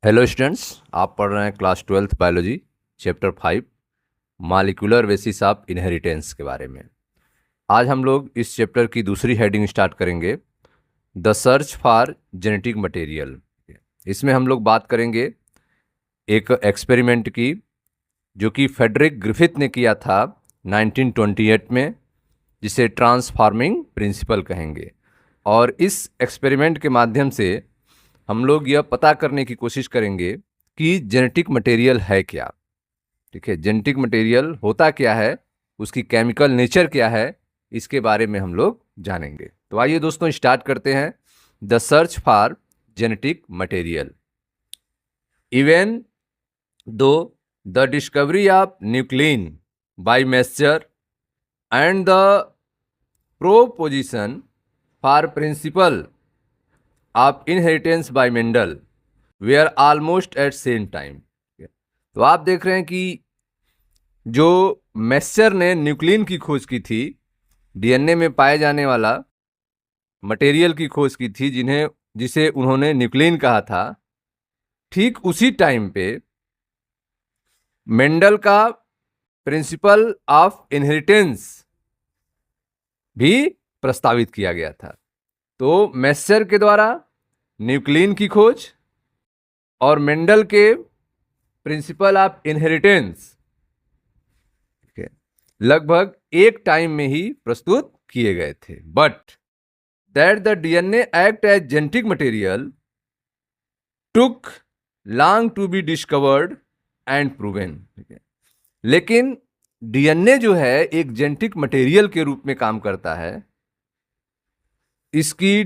Hello students, आप पढ़ रहे हैं class 12th biology chapter 5 molecular basis of inheritance के बारे में। आज हम लोग इस चैप्टर की दूसरी हेडिंग स्टार्ट करेंगे, the search for genetic material. इसमें हम लोग बात करेंगे एक एक्सपेरिमेंट की जो कि फ्रेडरिक ग्रिफिथ ने किया था 1928 में, जिसे ट्रांसफॉर्मिंग प्रिंसिपल कहेंगे। और इस एक्सपेरिमेंट के माध्यम से हम लोग यह पता करने की कोशिश करेंगे कि जेनेटिक मटेरियल है क्या। ठीक है, जेनेटिक मटेरियल होता क्या है, उसकी केमिकल नेचर क्या है, इसके बारे में हम लोग जानेंगे। तो आइए दोस्तों स्टार्ट करते हैं, the search for genetic material. Even though the discovery of nuclein by Miescher and the proposition for principle of inheritance by Mendel were almost at same time. तो आप देख रहे हैं कि जो मैस्चर ने न्यूक्लिन की खोज की थी, डीएनए में पाए जाने वाला मटेरियल की खोज की थी, जिसे उन्होंने न्यूक्लिन कहा था, ठीक उसी टाइम पे मेंडल का प्रिंसिपल ऑफ इनहेरिटेंस भी प्रस्तावित किया गया था। तो मैस्चर के द्वारा न्यूक्लिन की खोज और मेंडल के प्रिंसिपल ऑफ इनहेरिटेंस लगभग एक टाइम में ही प्रस्तुत किए गए थे। But that the DNA act as genetic material took long to be discovered and proven. लेकिन डीएनए जो है एक जेनेटिक मटेरियल के रूप में काम करता है। इसकी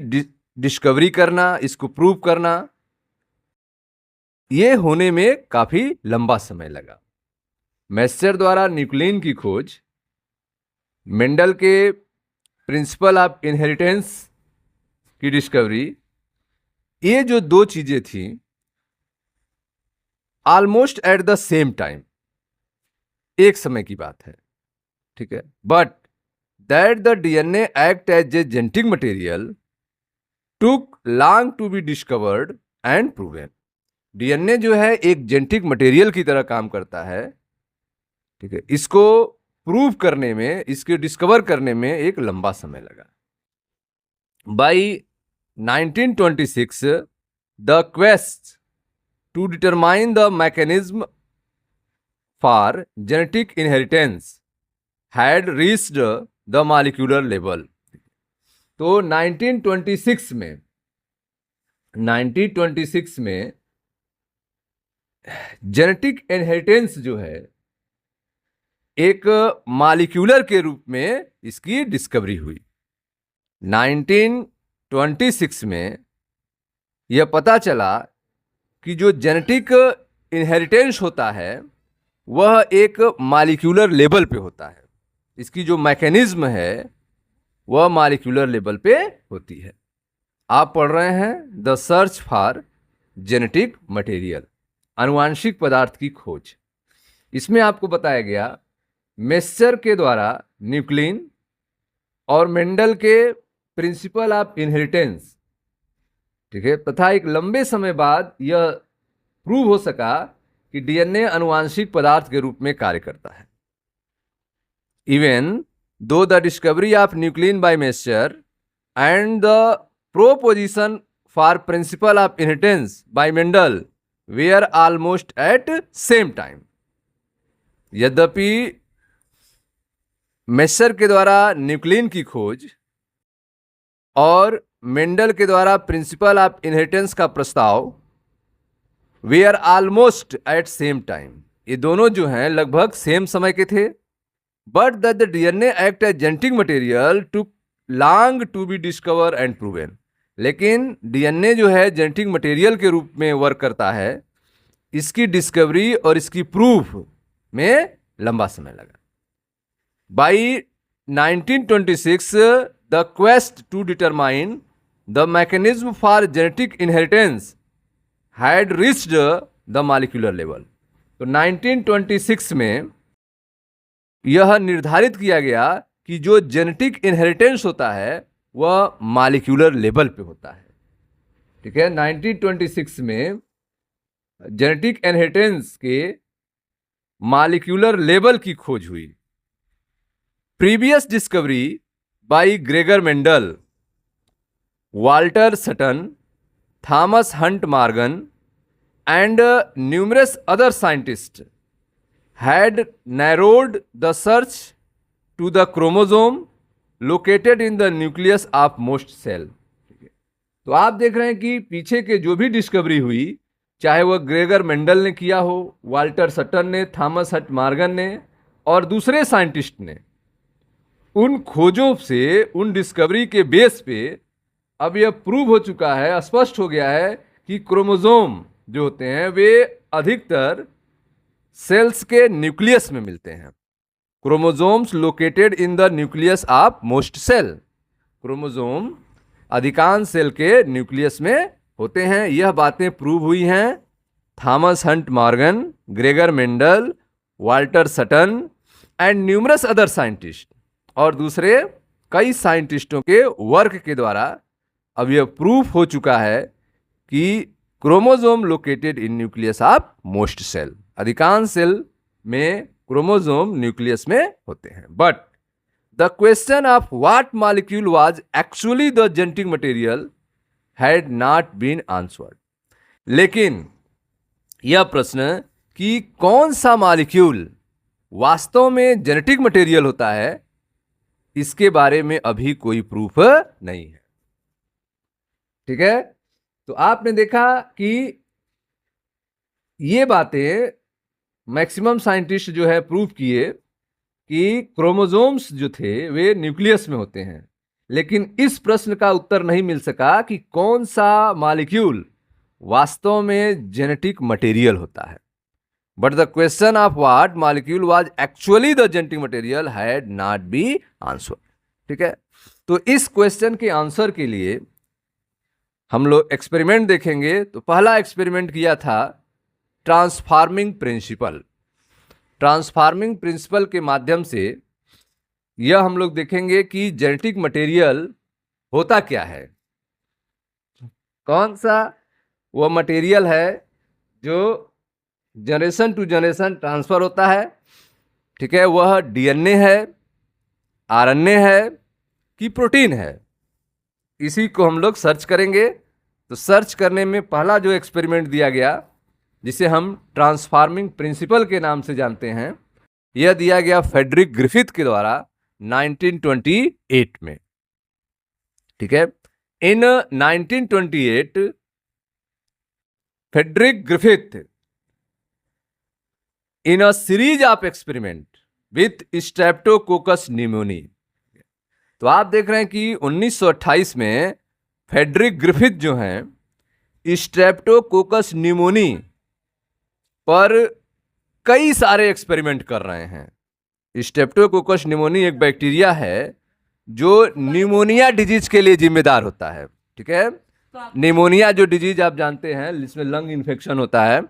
डिस्कवरी करना, इसको प्रूव करना, ये होने में काफी लंबा समय लगा। मैस्चर द्वारा न्यूक्लिन की खोज, मेंडल के प्रिंसिपल ऑफ इनहेरिटेंस की डिस्कवरी, ये जो दो चीजें थी almost at the same time, एक समय की बात है। ठीक है, but that the DNA act as a genetic material took long to be discovered and proven. DNA जो है एक जेनेटिक मटेरियल की तरह काम करता है। ठीक है, इसको प्रूव करने में, इसके डिस्कवर करने में एक लंबा समय लगा। By 1926 the quest to determine the mechanism for genetic inheritance had reached the molecular level. तो 1926 में जेनेटिक इनहेरिटेंस जो है एक मॉलिक्यूलर के रूप में इसकी डिस्कवरी हुई। 1926 में यह पता चला कि जो जेनेटिक इनहेरिटेंस होता है वह एक मॉलिक्यूलर लेवल पे होता है। इसकी जो मैकेनिज्म है वह मॉलिक्यूलर लेवल पे होती है। आप पढ़ रहे हैं the search for genetic material, आनुवांशिक पदार्थ की खोज। इसमें आपको बताया गया मैस्चर के द्वारा न्यूक्लिन और मेंडल के प्रिंसिपल ऑफ इनहेरिटेंस, ठीक है, तथा एक लंबे समय बाद यह प्रूव हो सका कि डीएनए आनुवांशिक पदार्थ के रूप में कार्य करता है। Even though the discovery of nuclein by Miescher and the proposition for principle of inheritance by Mendel where almost at same time. यद्यपि मैस्चर के द्वारा न्यूक्लिन की खोज और मेंडल के द्वारा प्रिंसिपल ऑफ इनहेरिटेंस का प्रस्ताव were almost at same time, ये दोनों जो हैं लगभग सेम समय के थे। But that the DNA act as genetic material too long to be discover and proven. लेकिन डीएनए जो है जेनेटिक मटेरियल के रूप में वर्क करता है, इसकी डिस्कवरी और इसकी प्रूफ में लंबा समय लगा। By 1926 the quest to determine the mechanism for genetic inheritance had reached the molecular level. तो 1926 में यह निर्धारित किया गया कि जो जेनेटिक इनहेरिटेंस होता है वह मॉलिक्यूलर लेवल पे होता है। ठीक है, 1926 में जेनेटिक इनहेरिटेंस के मॉलिक्यूलर लेवल की खोज हुई। Previous discovery by Gregor Mendel, Walter Sutton, Thomas Hunt Morgan and numerous other scientists had narrowed the search to the chromosome located in the nucleus of most cell। तो आप देख रहे हैं कि पीछे के जो भी डिस्कवरी हुई, चाहे वह ग्रेगर मेंडल ने किया हो, वाल्टर सटन ने, थॉमस हंट मॉर्गन ने और दूसरे साइंटिस्ट ने, उन खोजों से, उन डिस्कवरी के बेस पे अब यह प्रूव हो चुका है, स्पष्ट हो गया है कि क्रोमोसोम जो होते हैं वे अधिकतर सेल्स के न्यूक्लियस में मिलते हैं। Chromosomes located in the nucleus of most cell. Chromosome अधिकांश सेल के न्यूक्लियस में होते हैं। यह बातें प्रूव हुई हैं Thomas Hunt Morgan, Gregor Mendel, Walter Sutton and numerous other scientist और दूसरे कई साइंटिस्टों के वर्क के द्वारा अब यह प्रूफ हो चुका है कि chromosome located in nucleus of most cell, अधिकांश सेल में क्रोमोसोम न्यूक्लियस में होते हैं। But the question of what molecule was actually the genetic material had not been answered. लेकिन यह प्रश्न कि कौन सा मॉलिक्यूल वास्तव में जेनेटिक मटेरियल होता है, इसके बारे में अभी कोई प्रूफ नहीं है। ठीक है, तो आपने देखा कि ये बातें मैक्सिमम साइंटिस्ट जो है प्रूव किए कि क्रोमोसोम्स जो थे वे न्यूक्लियस में होते हैं, लेकिन इस प्रश्न का उत्तर नहीं मिल सका कि कौन सा मॉलिक्यूल वास्तव में जेनेटिक मटेरियल होता है। But the question of what molecule was actually the genetic material had not be answered. ठीक है, तो इस क्वेश्चन के आंसर के लिए हम लोग एक्सपेरिमेंट देखेंगे। तो पहला एक्सपेरिमेंट किया था ट्रांसफॉर्मिंग प्रिंसिपल। ट्रांसफॉर्मिंग प्रिंसिपल के माध्यम से यह हम लोग देखेंगे कि जेनेटिक मटेरियल होता क्या है, कौन सा वह मटेरियल है जो जनरेशन टू जनरेशन ट्रांसफर होता है। ठीक है, वह डीएनए है, आरएनए है कि प्रोटीन है, इसी को हम लोग सर्च करेंगे। तो सर्च करने में पहला जो एक्सपेरिमेंट दिया गया, जिसे हम ट्रांसफॉर्मिंग प्रिंसिपल के नाम से जानते हैं, यह दिया गया फ्रेडरिक ग्रिफिथ के द्वारा 1928 में। ठीक है, in 1928 Frederick Griffith in a series of experiment with streptococcus pneumoniae. तो आप देख रहे हैं कि 1928 में फ्रेडरिक ग्रिफिथ जो हैं स्ट्रेप्टोकोकस न्यूमोनी पर कई सारे एक्सपेरिमेंट कर रहे हैं। स्ट्रेप्टोकोकस न्यूमोनी एक बैक्टीरिया है जो न्यूमोनिया डिजीज के लिए जिम्मेदार होता है। ठीक है, न्यूमोनिया जो डिजीज आप जानते हैं, जिसमें लंग इन्फेक्शन होता है,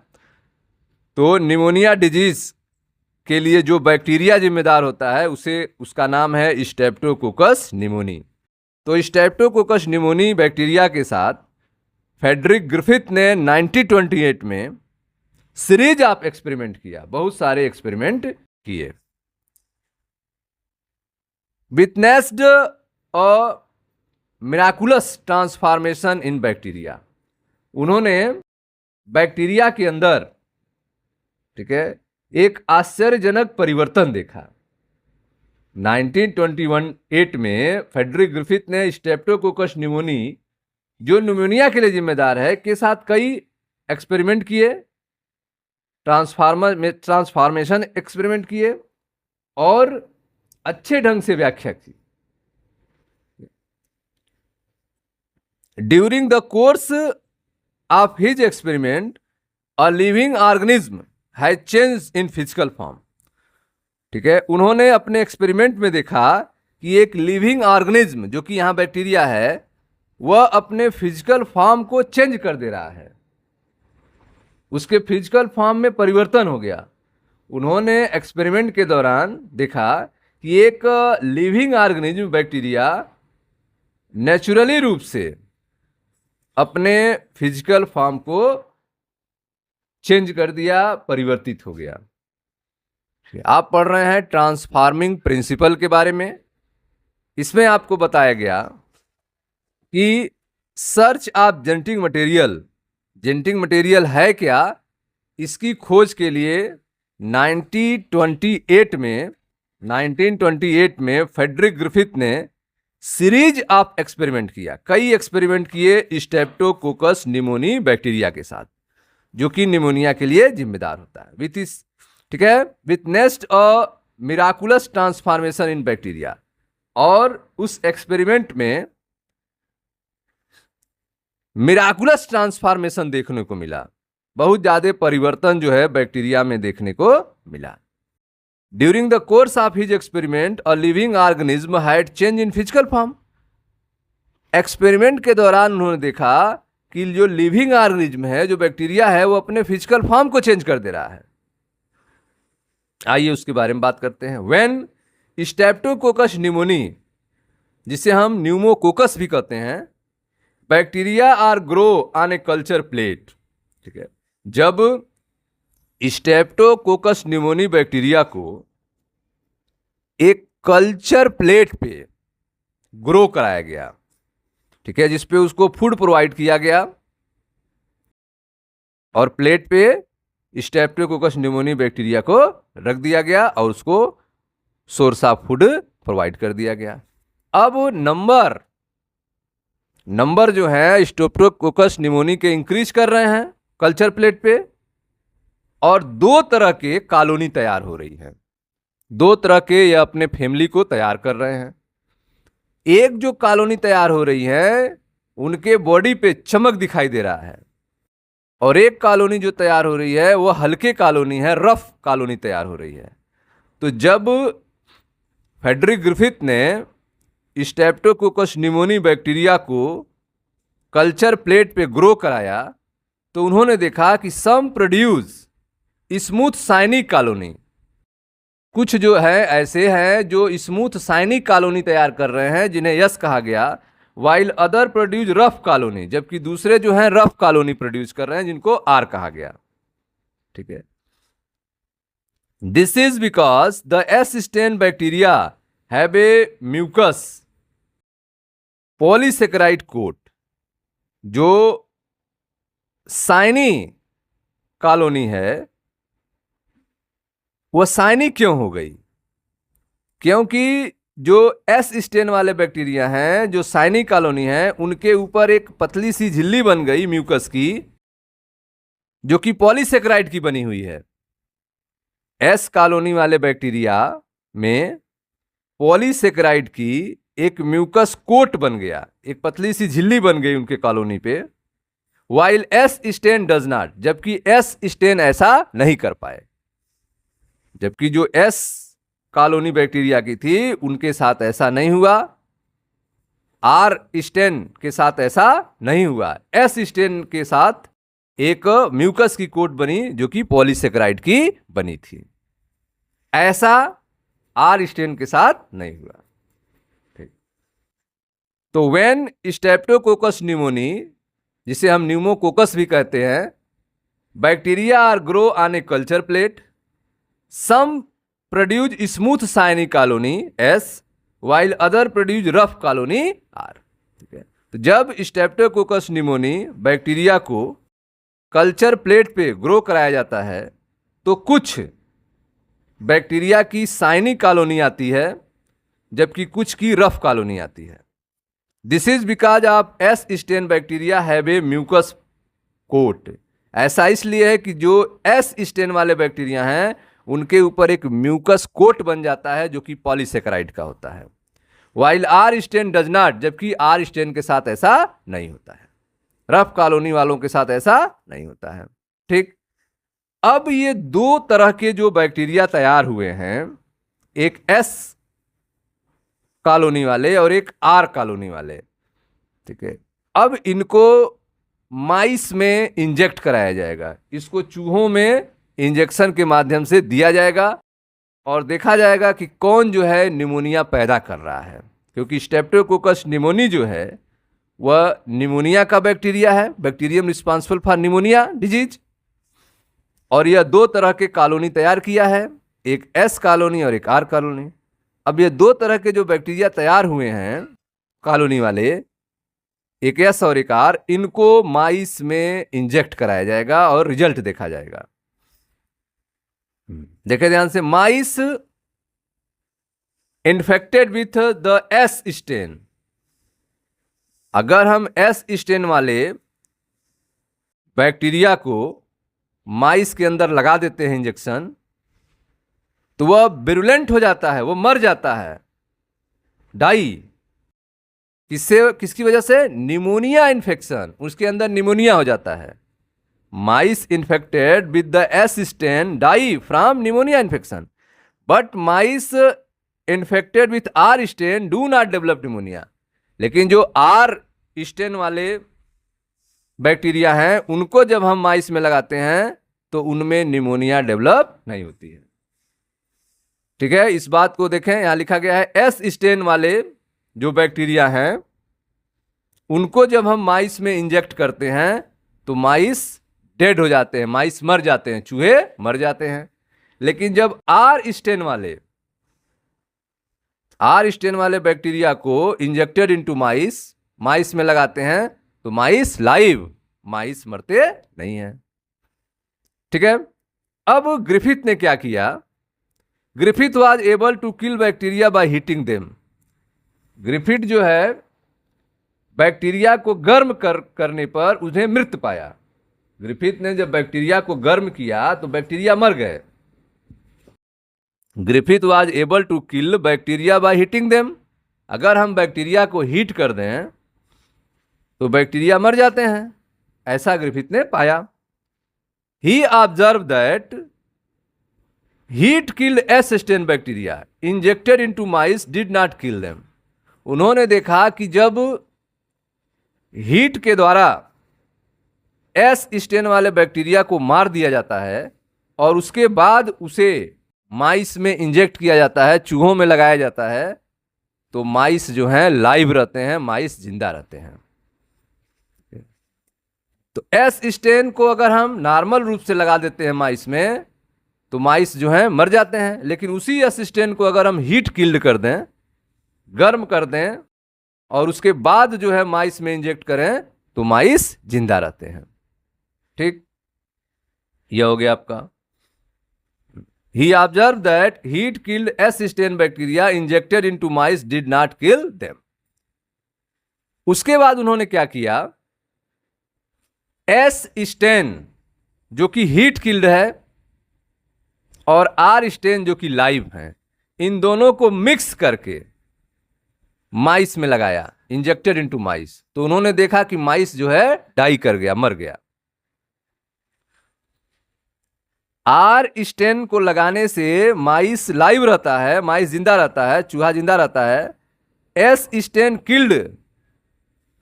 तो न्यूमोनिया डिजीज के लिए जो बैक्टीरिया जिम्मेदार होता है उसका नाम है स्ट्रेप्टोकोकस न्यूमोनी। तो स्ट्रेप्टोकोकस न्यूमोनी बैक्टीरिया के साथ फ्रेडरिक ग्रिफिथ ने 1928 में सीरीज ऑफ एक्सपेरिमेंट किया, बहुत सारे एक्सपेरिमेंट किए। Witnessed a miraculous transformation in bacteria. उन्होंने बैक्टीरिया के अंदर, ठीक है, एक आश्चर्यजनक परिवर्तन देखा। 1928 में फ्रेडरिक ग्रिफिथ ने स्ट्रेप्टोकोकस न्यूमोनी, जो न्यूमोनिया के लिए जिम्मेदार है, के साथ कई एक्सपेरिमेंट किए, ट्रांसफॉर्मेशन एक्सपेरिमेंट किए और अच्छे ढंग से व्याख्या की। During the course of his experiment a living organism has changed in physical form. ठीक है, उन्होंने अपने एक्सपेरिमेंट में देखा कि एक लिविंग ऑर्गेनिज्म, जो कि यहां बैक्टीरिया है, वह अपने फिजिकल फॉर्म को चेंज कर दे रहा है, उसके फिजिकल फॉर्म में परिवर्तन हो गया। उन्होंने एक्सपेरिमेंट के दौरान देखा कि एक लिविंग ऑर्गेनिज्म बैक्टीरिया नेचुरली रूप से अपने फिजिकल फॉर्म को चेंज कर दिया, परिवर्तित हो गया। आप पढ़ रहे हैं ट्रांसफार्मिंग प्रिंसिपल के बारे में। इसमें आपको बताया गया कि search of genetic material, genetic material है क्या, इसकी खोज के लिए 1928 में फ्रेडरिक ग्रिफिथ ने सीरीज ऑफ एक्सपेरिमेंट किया, कई एक्सपेरिमेंट किए स्ट्रेप्टोकोकस निमोनी बैक्टीरिया के साथ, जो कि निमोनिया के लिए जिम्मेदार होता है। विथ इस, ठीक है, with nest a miraculous transformation in bacteria. और उस एक्सपेरिमेंट में मिराकुलस ट्रांसफॉर्मेशन देखने को मिला, बहुत ज्यादा परिवर्तन जो है बैक्टीरिया में देखने को मिला। During the course of his experiment a living organism had change in physical form. Experiment के दौरान उन्होंने देखा कि जो लिविंग ऑर्गेनिज्म है, जो बैक्टीरिया है, वो अपने फिजिकल फॉर्म को चेंज कर दे रहा है। आइए उसके बारे में बात करते हैं। व्हेन स्ट्रेप्टोकोकस निमोनी, जिसे हम न्यूमोकोकस भी कहते हैं, bacteria are grow on a culture plate, ठीक है, जब स्ट्रेप्टोकोकस निमोनी बैक्टीरिया को एक कल्चर प्लेट पे ग्रो कराया गया, ठीक है, जिसपे उसको फूड प्रोवाइड किया गया और प्लेट पे स्ट्रेप्टोकोकस निमोनी बैक्टीरिया को रख दिया गया और उसको सोर्स ऑफ फूड प्रोवाइड कर दिया गया। अब नंबर जो है स्ट्रेप्टोकोकस निमोनी के इंक्रीज कर रहे हैं कल्चर प्लेट पे, और दो तरह के कॉलोनी तैयार हो रही है। दो तरह के ये अपने फैमिली को तैयार कर रहे हैं। एक जो कॉलोनी तैयार हो रही है, उनके बॉडी पे चमक दिखाई दे रहा है, और एक कॉलोनी जो तैयार हो रही है वो हल्के कॉलोनी है, रफ कॉलोनी तैयार हो रही है। तो जब फ्रेडरिक ग्रिफिथ ने स्ट्रेप्टोकोकस निमोनी बैक्टीरिया को कल्चर प्लेट पे ग्रो कराया, तो उन्होंने देखा कि सम प्रोड्यूस स्मूथ शाइनी कॉलोनी, कुछ जो है ऐसे हैं जो स्मूथ शाइनी कॉलोनी तैयार कर रहे हैं, जिन्हें यस कहा गया, while other produce rough colony, जबकि दूसरे जो हैं रफ कॉलोनी प्रोड्यूस कर रहे हैं, जिनको आर कहा गया, ठीक है। This is because the S strain bacteria have a mucous polysaccharide coat. जो शाइनी कॉलोनी है वह शाइनी क्यों हो गई? क्योंकि जो एस स्टेन वाले बैक्टीरिया हैं, जो शाइनी कॉलोनी है, उनके ऊपर एक पतली सी झिल्ली बन गई म्यूकस की, जो कि पॉलीसेकेराइड की बनी हुई है। एस कॉलोनी वाले बैक्टीरिया में पॉलीसेकेराइड की एक म्यूकस कोट बन गया, एक पतली सी झिल्ली बन गई उनके कॉलोनी पे, while S strain does not, जबकि एस स्टेन ऐसा नहीं कर पाए। जबकि जो एस कॉलोनी बैक्टीरिया की थी उनके साथ ऐसा नहीं हुआ, आर स्टेन के साथ ऐसा नहीं हुआ, एस स्टेन के साथ एक म्यूकस की कोट बनी जो कि पॉलीसेकेराइड की बनी थी। ऐसा आर स्टेन के साथ नहीं हुआ, ठीक। तो व्हेन स्ट्रेप्टोकोकस निमोनी, जिसे हम न्यूमोकोकस भी कहते हैं, bacteria are grow on a culture plate, some produce smooth shiny colonies, while other produce rough colony R, ठीक है। तो जब स्ट्रेप्टोकोकस निमोनी बैक्टीरिया को कल्चर प्लेट पे ग्रो कराया जाता है, तो कुछ बैक्टीरिया की शाइनी कॉलोनी आती है, जबकि कुछ की रफ कॉलोनी आती है। This is because of S strain bacteria have a mucus coat. ऐसा इसलिए है कि जो एस स्टेन वाले बैक्टीरिया हैं, उनके ऊपर एक म्यूकस कोट बन जाता है जो कि पॉलीसेकेराइड का होता है, while R strain does not, जबकि आर स्टेन के साथ ऐसा नहीं होता है, रफ कॉलोनी वालों के साथ ऐसा नहीं होता है, ठीक। अब ये दो तरह के जो बैक्टीरिया तैयार हुए हैं, एक एस कॉलोनी वाले और एक आर कॉलोनी वाले, ठीक है। अब इनको माइस में इंजेक्ट कराया जाएगा, इसको चूहों में इंजेक्शन के माध्यम से दिया जाएगा और देखा जाएगा कि कौन जो है निमोनिया पैदा कर रहा है, क्योंकि स्ट्रेप्टोकोकस निमोनी जो है वह निमोनिया का बैक्टीरिया है, bacterium responsible for pneumonia disease. और यह दो तरह के कॉलोनी तैयार किया है, एक एस कॉलोनी और एक आर कॉलोनी। अब ये दो तरह के जो बैक्टीरिया तैयार हुए हैं कॉलोनी वाले, एक एस और एक आर, इनको माइस में इंजेक्ट कराया जाएगा और रिजल्ट देखा जाएगा। देखे ध्यान से, mice infected with the S strain, अगर हम एस स्टेन वाले बैक्टीरिया को माइस के अंदर लगा देते हैं इंजेक्शन, तो वह विरुलेंट हो जाता है, वो मर जाता है, डाई। किसकी वजह से? निमोनिया इन्फेक्शन, उसके अंदर निमोनिया हो जाता है। Mice infected with the S strain die from pneumonia infection, but mice infected with R strain do not develop pneumonia. लेकिन जो आर स्टेन वाले बैक्टीरिया हैं, उनको जब हम माइस में लगाते हैं तो उनमें निमोनिया डेवलप नहीं होती है। ठीक है, इस बात को देखें, यहां लिखा गया है एस स्टेन वाले जो बैक्टीरिया हैं, उनको जब हम माइस में इंजेक्ट करते हैं तो माइस डेड हो जाते हैं, माइस मर जाते हैं, चूहे मर जाते हैं। लेकिन जब आर स्टेन वाले बैक्टीरिया को इंजेक्टेड इनटू माइस में लगाते हैं तो माइस लाइव, माइस मरते नहीं हैं। ठीक है, अब ग्रिफिथ ने क्या किया? Griffith was able to kill bacteria by heating them. Griffith जो है बैक्टीरिया को गर्म करने पर उन्हें मृत पाया। ग्रिफिथ ने जब बैक्टीरिया को गर्म किया तो बैक्टीरिया मर गए। Griffith was able to kill bacteria by heating them. अगर हम बैक्टीरिया को हीट कर दें तो बैक्टीरिया मर जाते हैं, ऐसा ग्रिफिथ ने पाया। He observe that heat killed S strain bacteria injected into mice did not kill them. उन्होंने देखा कि जब हीट के द्वारा एस स्टेन वाले बैक्टीरिया को मार दिया जाता है और उसके बाद उसे माइस में इंजेक्ट किया जाता है, चूहों में लगाया जाता है, तो माइस जो हैं लाइव रहते हैं, माइस जिंदा रहते हैं। तो एस स्टेन को अगर हम नॉर्मल रूप से लगा देते हैं माइस में तो माइस जो हैं मर जाते हैं। लेकिन उसी एस स्टेन को अगर हम हीट किल्ड कर दें, गर्म कर दें और उसके बाद जो है माइस में इंजेक्ट करें तो माइस जिंदा रहते हैं। ठीक, यह हो गया आपका। He observe that heat killed S strain bacteria injected into mice did not kill them. उसके बाद उन्होंने क्या किया? एस स्टेन जो कि हीट किल्ड है और आर स्टेन जो कि लाइव है, इन दोनों को मिक्स करके माइस में लगाया, इंजेक्टेड इनटू माइस। तो उन्होंने देखा कि माइस जो है डाई कर गया, मर गया। आर स्टेन को लगाने से माइस लाइव रहता है, माइस जिंदा रहता है, चूहा जिंदा रहता है। एस स्टेन किल्ड,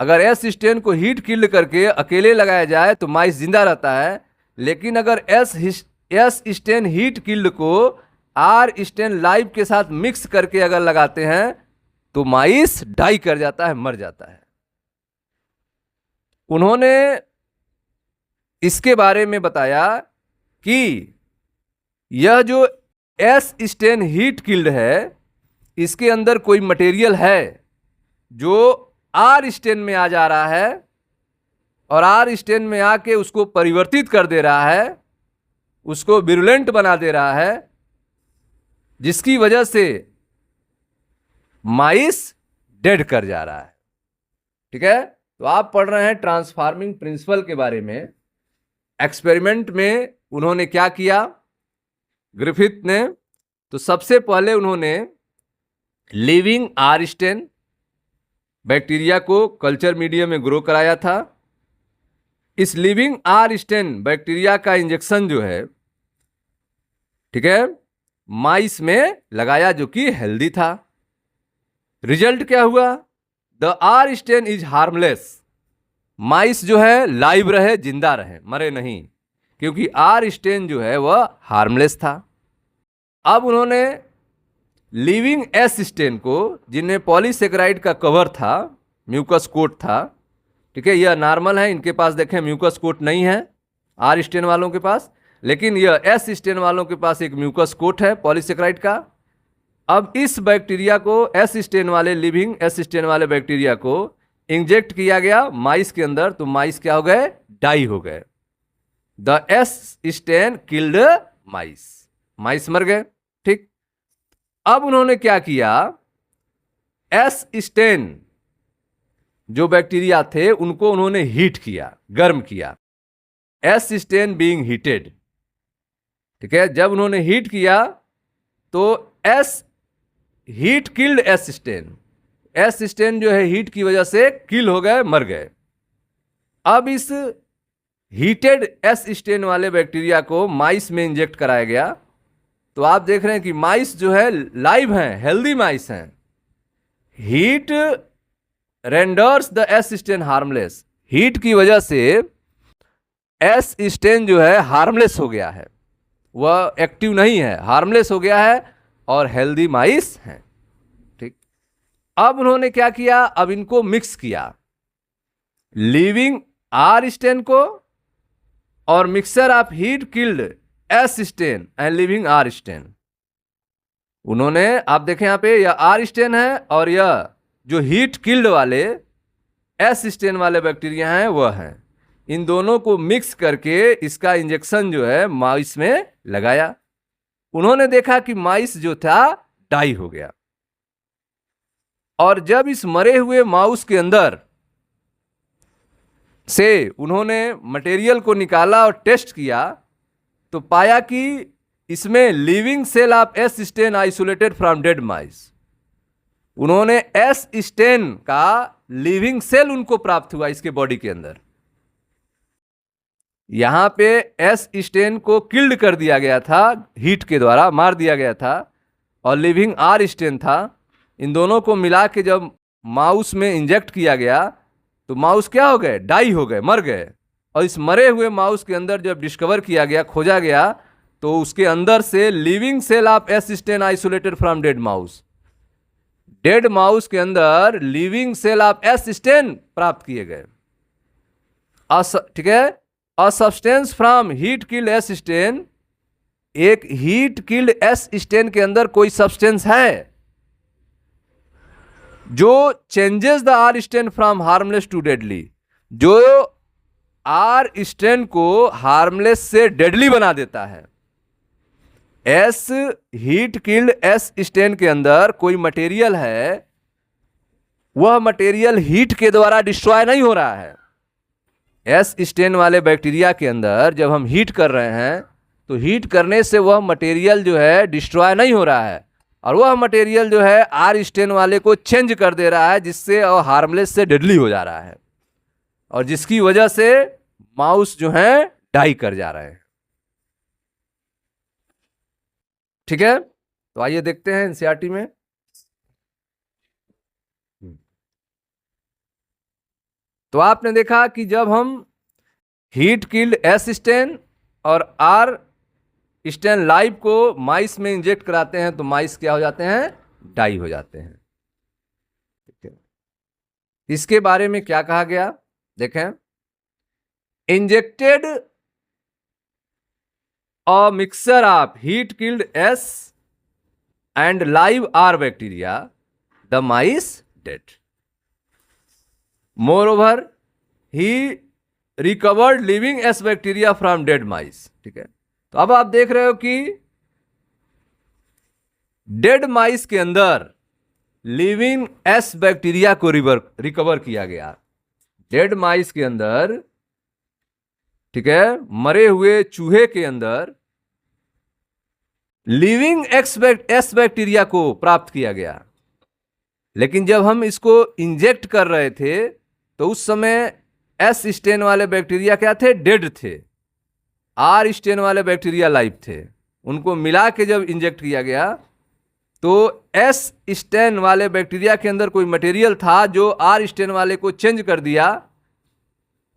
अगर एस स्टेन को हीट किल्ड करके अकेले लगाया जाए तो माइस जिंदा रहता है। लेकिन अगर एस स्टेन हीट किल्ड को आर स्टेन लाइव के साथ मिक्स करके अगर लगाते हैं तो माइस डाई कर जाता है, मर जाता है। उन्होंने इसके बारे में बताया कि यह जो एस स्टेन हीट किल्ड है, इसके अंदर कोई मटेरियल है जो आर स्टेन में आ जा रहा है और आर स्टेन में आके उसको परिवर्तित कर दे रहा है, उसको विरुलेंट बना दे रहा है, जिसकी वजह से माइस डेड कर जा रहा है। ठीक है, तो आप पढ़ रहे हैं ट्रांसफार्मिंग प्रिंसिपल के बारे में। एक्सपेरिमेंट में उन्होंने क्या किया ग्रिफिथ ने? तो सबसे पहले उन्होंने लिविंग आर स्टेन बैक्टीरिया को कल्चर मीडियम में ग्रो कराया था। इस लिविंग आर स्टेन बैक्टीरिया का इंजेक्शन जो है, ठीक है, माइस में लगाया जो कि हेल्दी था। रिजल्ट क्या हुआ? The R strain is harmless. Mice जो है लाइव रहे, जिंदा रहे, मरे नहीं, क्योंकि आर स्टेन जो है वह हार्मलेस था। अब उन्होंने लिविंग एस स्टेन को, जिनमें पॉलीसेकेराइड का कवर था, म्यूकस कोट था, ठीक है, यह नॉर्मल है, इनके पास देखें म्यूकस कोट नहीं है आर स्टेन वालों के पास, लेकिन यह एस स्टेन वालों के पास एक म्यूकस कोट है पॉलीसेकेराइड का। अब इस बैक्टीरिया को, एस स्टेन वाले, लिविंग एस स्टेन वाले बैक्टीरिया को इंजेक्ट किया गया माइस के अंदर, तो माइस क्या हो गए? डाई हो गए। द एस स्टेन किल्ड माइस, माइस मर गए। ठीक, अब उन्होंने क्या किया, एस स्टेन जो बैक्टीरिया थे उनको उन्होंने हीट किया, गर्म किया, एस स्टेन बीइंग हीटेड। ठीक है, जब उन्होंने हीट किया तो S heat killed S strain, S strain जो है हीट की वजह से किल हो गए, मर गए। अब इस हीटेड एस स्टेन वाले बैक्टीरिया को माइस में इंजेक्ट कराया गया, तो आप देख रहे हैं कि माइस जो है लाइव हैं, हेल्दी माइस हैं। Heat renders the S strain harmless, heat की वजह से एस स्टेन जो है हार्मलेस हो गया है, वह एक्टिव नहीं है, हार्मलेस हो गया है और हेल्दी माइस हैं। ठीक, अब उन्होंने क्या किया, अब इनको मिक्स किया, लिविंग आर स्टेन को और mixture of heat killed S strain and living R strain. उन्होंने, आप देखें यहां पे, यह आर स्टेन है और यह जो हीट किल्ड वाले एस स्टेन वाले बैक्टीरिया हैं वह हैं। इन दोनों को मिक्स करके इसका इंजेक्शन जो है माइस में लगाया। उन्होंने देखा कि माइस जो था डाई हो गया, और जब इस मरे हुए माउस के अंदर से उन्होंने मटेरियल को निकाला और टेस्ट किया, तो पाया कि इसमें living cell of S strain isolated from dead mice. उन्होंने एस स्टेन का लिविंग सेल उनको प्राप्त हुआ इसके बॉडी के अंदर। यहां पे एस स्टेन को किल्ड कर दिया गया था, हीट के द्वारा मार दिया गया था, और लिविंग आर स्टेन था। इन दोनों को मिला के जब माउस में इंजेक्ट किया गया तो माउस क्या हो गए? डाई हो गए, मर गए। और इस मरे हुए माउस के अंदर जब डिस्कवर किया गया, खोजा गया, तो उसके अंदर से living cell of S strain isolated from dead mouse, dead mouse के अंदर living cell of S strain प्राप्त किए गए। ठीक है, a substance from heat killed S strain, एक हीट किल्ड एस स्टेन के अंदर कोई सब्सटेंस है जो changes the R strain from harmless to deadly, जो आर स्टेन को हार्मलेस से डेडली बना देता है। S heat killed S strain के अंदर कोई मटेरियल है, वह मटेरियल हीट के द्वारा डिस्ट्रॉय नहीं हो रहा है। एस स्टेन वाले बैक्टीरिया के अंदर जब हम हीट कर रहे हैं तो हीट करने से वह मटेरियल जो है डिस्ट्रॉय नहीं हो रहा है, और वह मटेरियल जो है आर स्टेन वाले को चेंज कर दे रहा है, जिससे वह हार्मलेस से डेडली हो जा रहा है, और जिसकी वजह से माउस जो है डाई कर जा रहे हैं। ठीक है, तो आइए देखते हैं एनसीईआरटी में। तो आपने देखा कि जब हम हीट किल्ड एस स्टेन और आर स्टेन लाइव को माइस में इंजेक्ट कराते हैं तो माइस क्या हो जाते हैं? डाई हो जाते हैं। ठीक है, इसके बारे में क्या कहा गया देखें, injected a mixture of heat killed S and live R bacteria, the mice dead. Moreover he recovered living S bacteria from dead mice. ठीक है, तो अब आप देख रहे हो कि डेड माइस के अंदर लिविंग एस बैक्टीरिया को रिकवर किया गया। डेड माइस के अंदर, ठीक है, मरे हुए चूहे के अंदर लिविंग एस बैक्टीरिया को प्राप्त किया गया। लेकिन जब हम इसको इंजेक्ट कर रहे थे तो उस समय एस स्टेन वाले बैक्टीरिया क्या थे? डेड थे। आर स्टेन वाले बैक्टीरिया लाइव थे। उनको मिला के जब इंजेक्ट किया गया तो एस स्टेन वाले बैक्टीरिया के अंदर कोई मटेरियल था जो आर स्टेन वाले को चेंज कर दिया,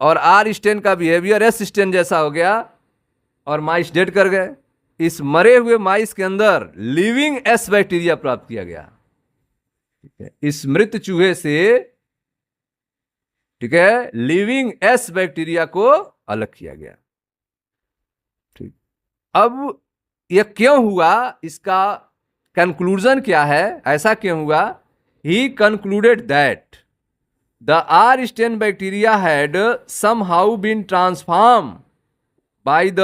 और आर स्टेन का बिहेवियर एस स्टेन जैसा हो गया और माइस डेड कर गए। इस मरे हुए माइस के अंदर लिविंग एस बैक्टीरिया प्राप्त किया गया। ठीक है, इस मृत चूहे से, ठीक है, लिविंग एस बैक्टीरिया को अलग किया गया। ठीक, अब यह क्यों हुआ, इसका कंक्लूजन क्या है, ऐसा क्यों हुआ? He concluded that the R strain bacteria had somehow been transform by the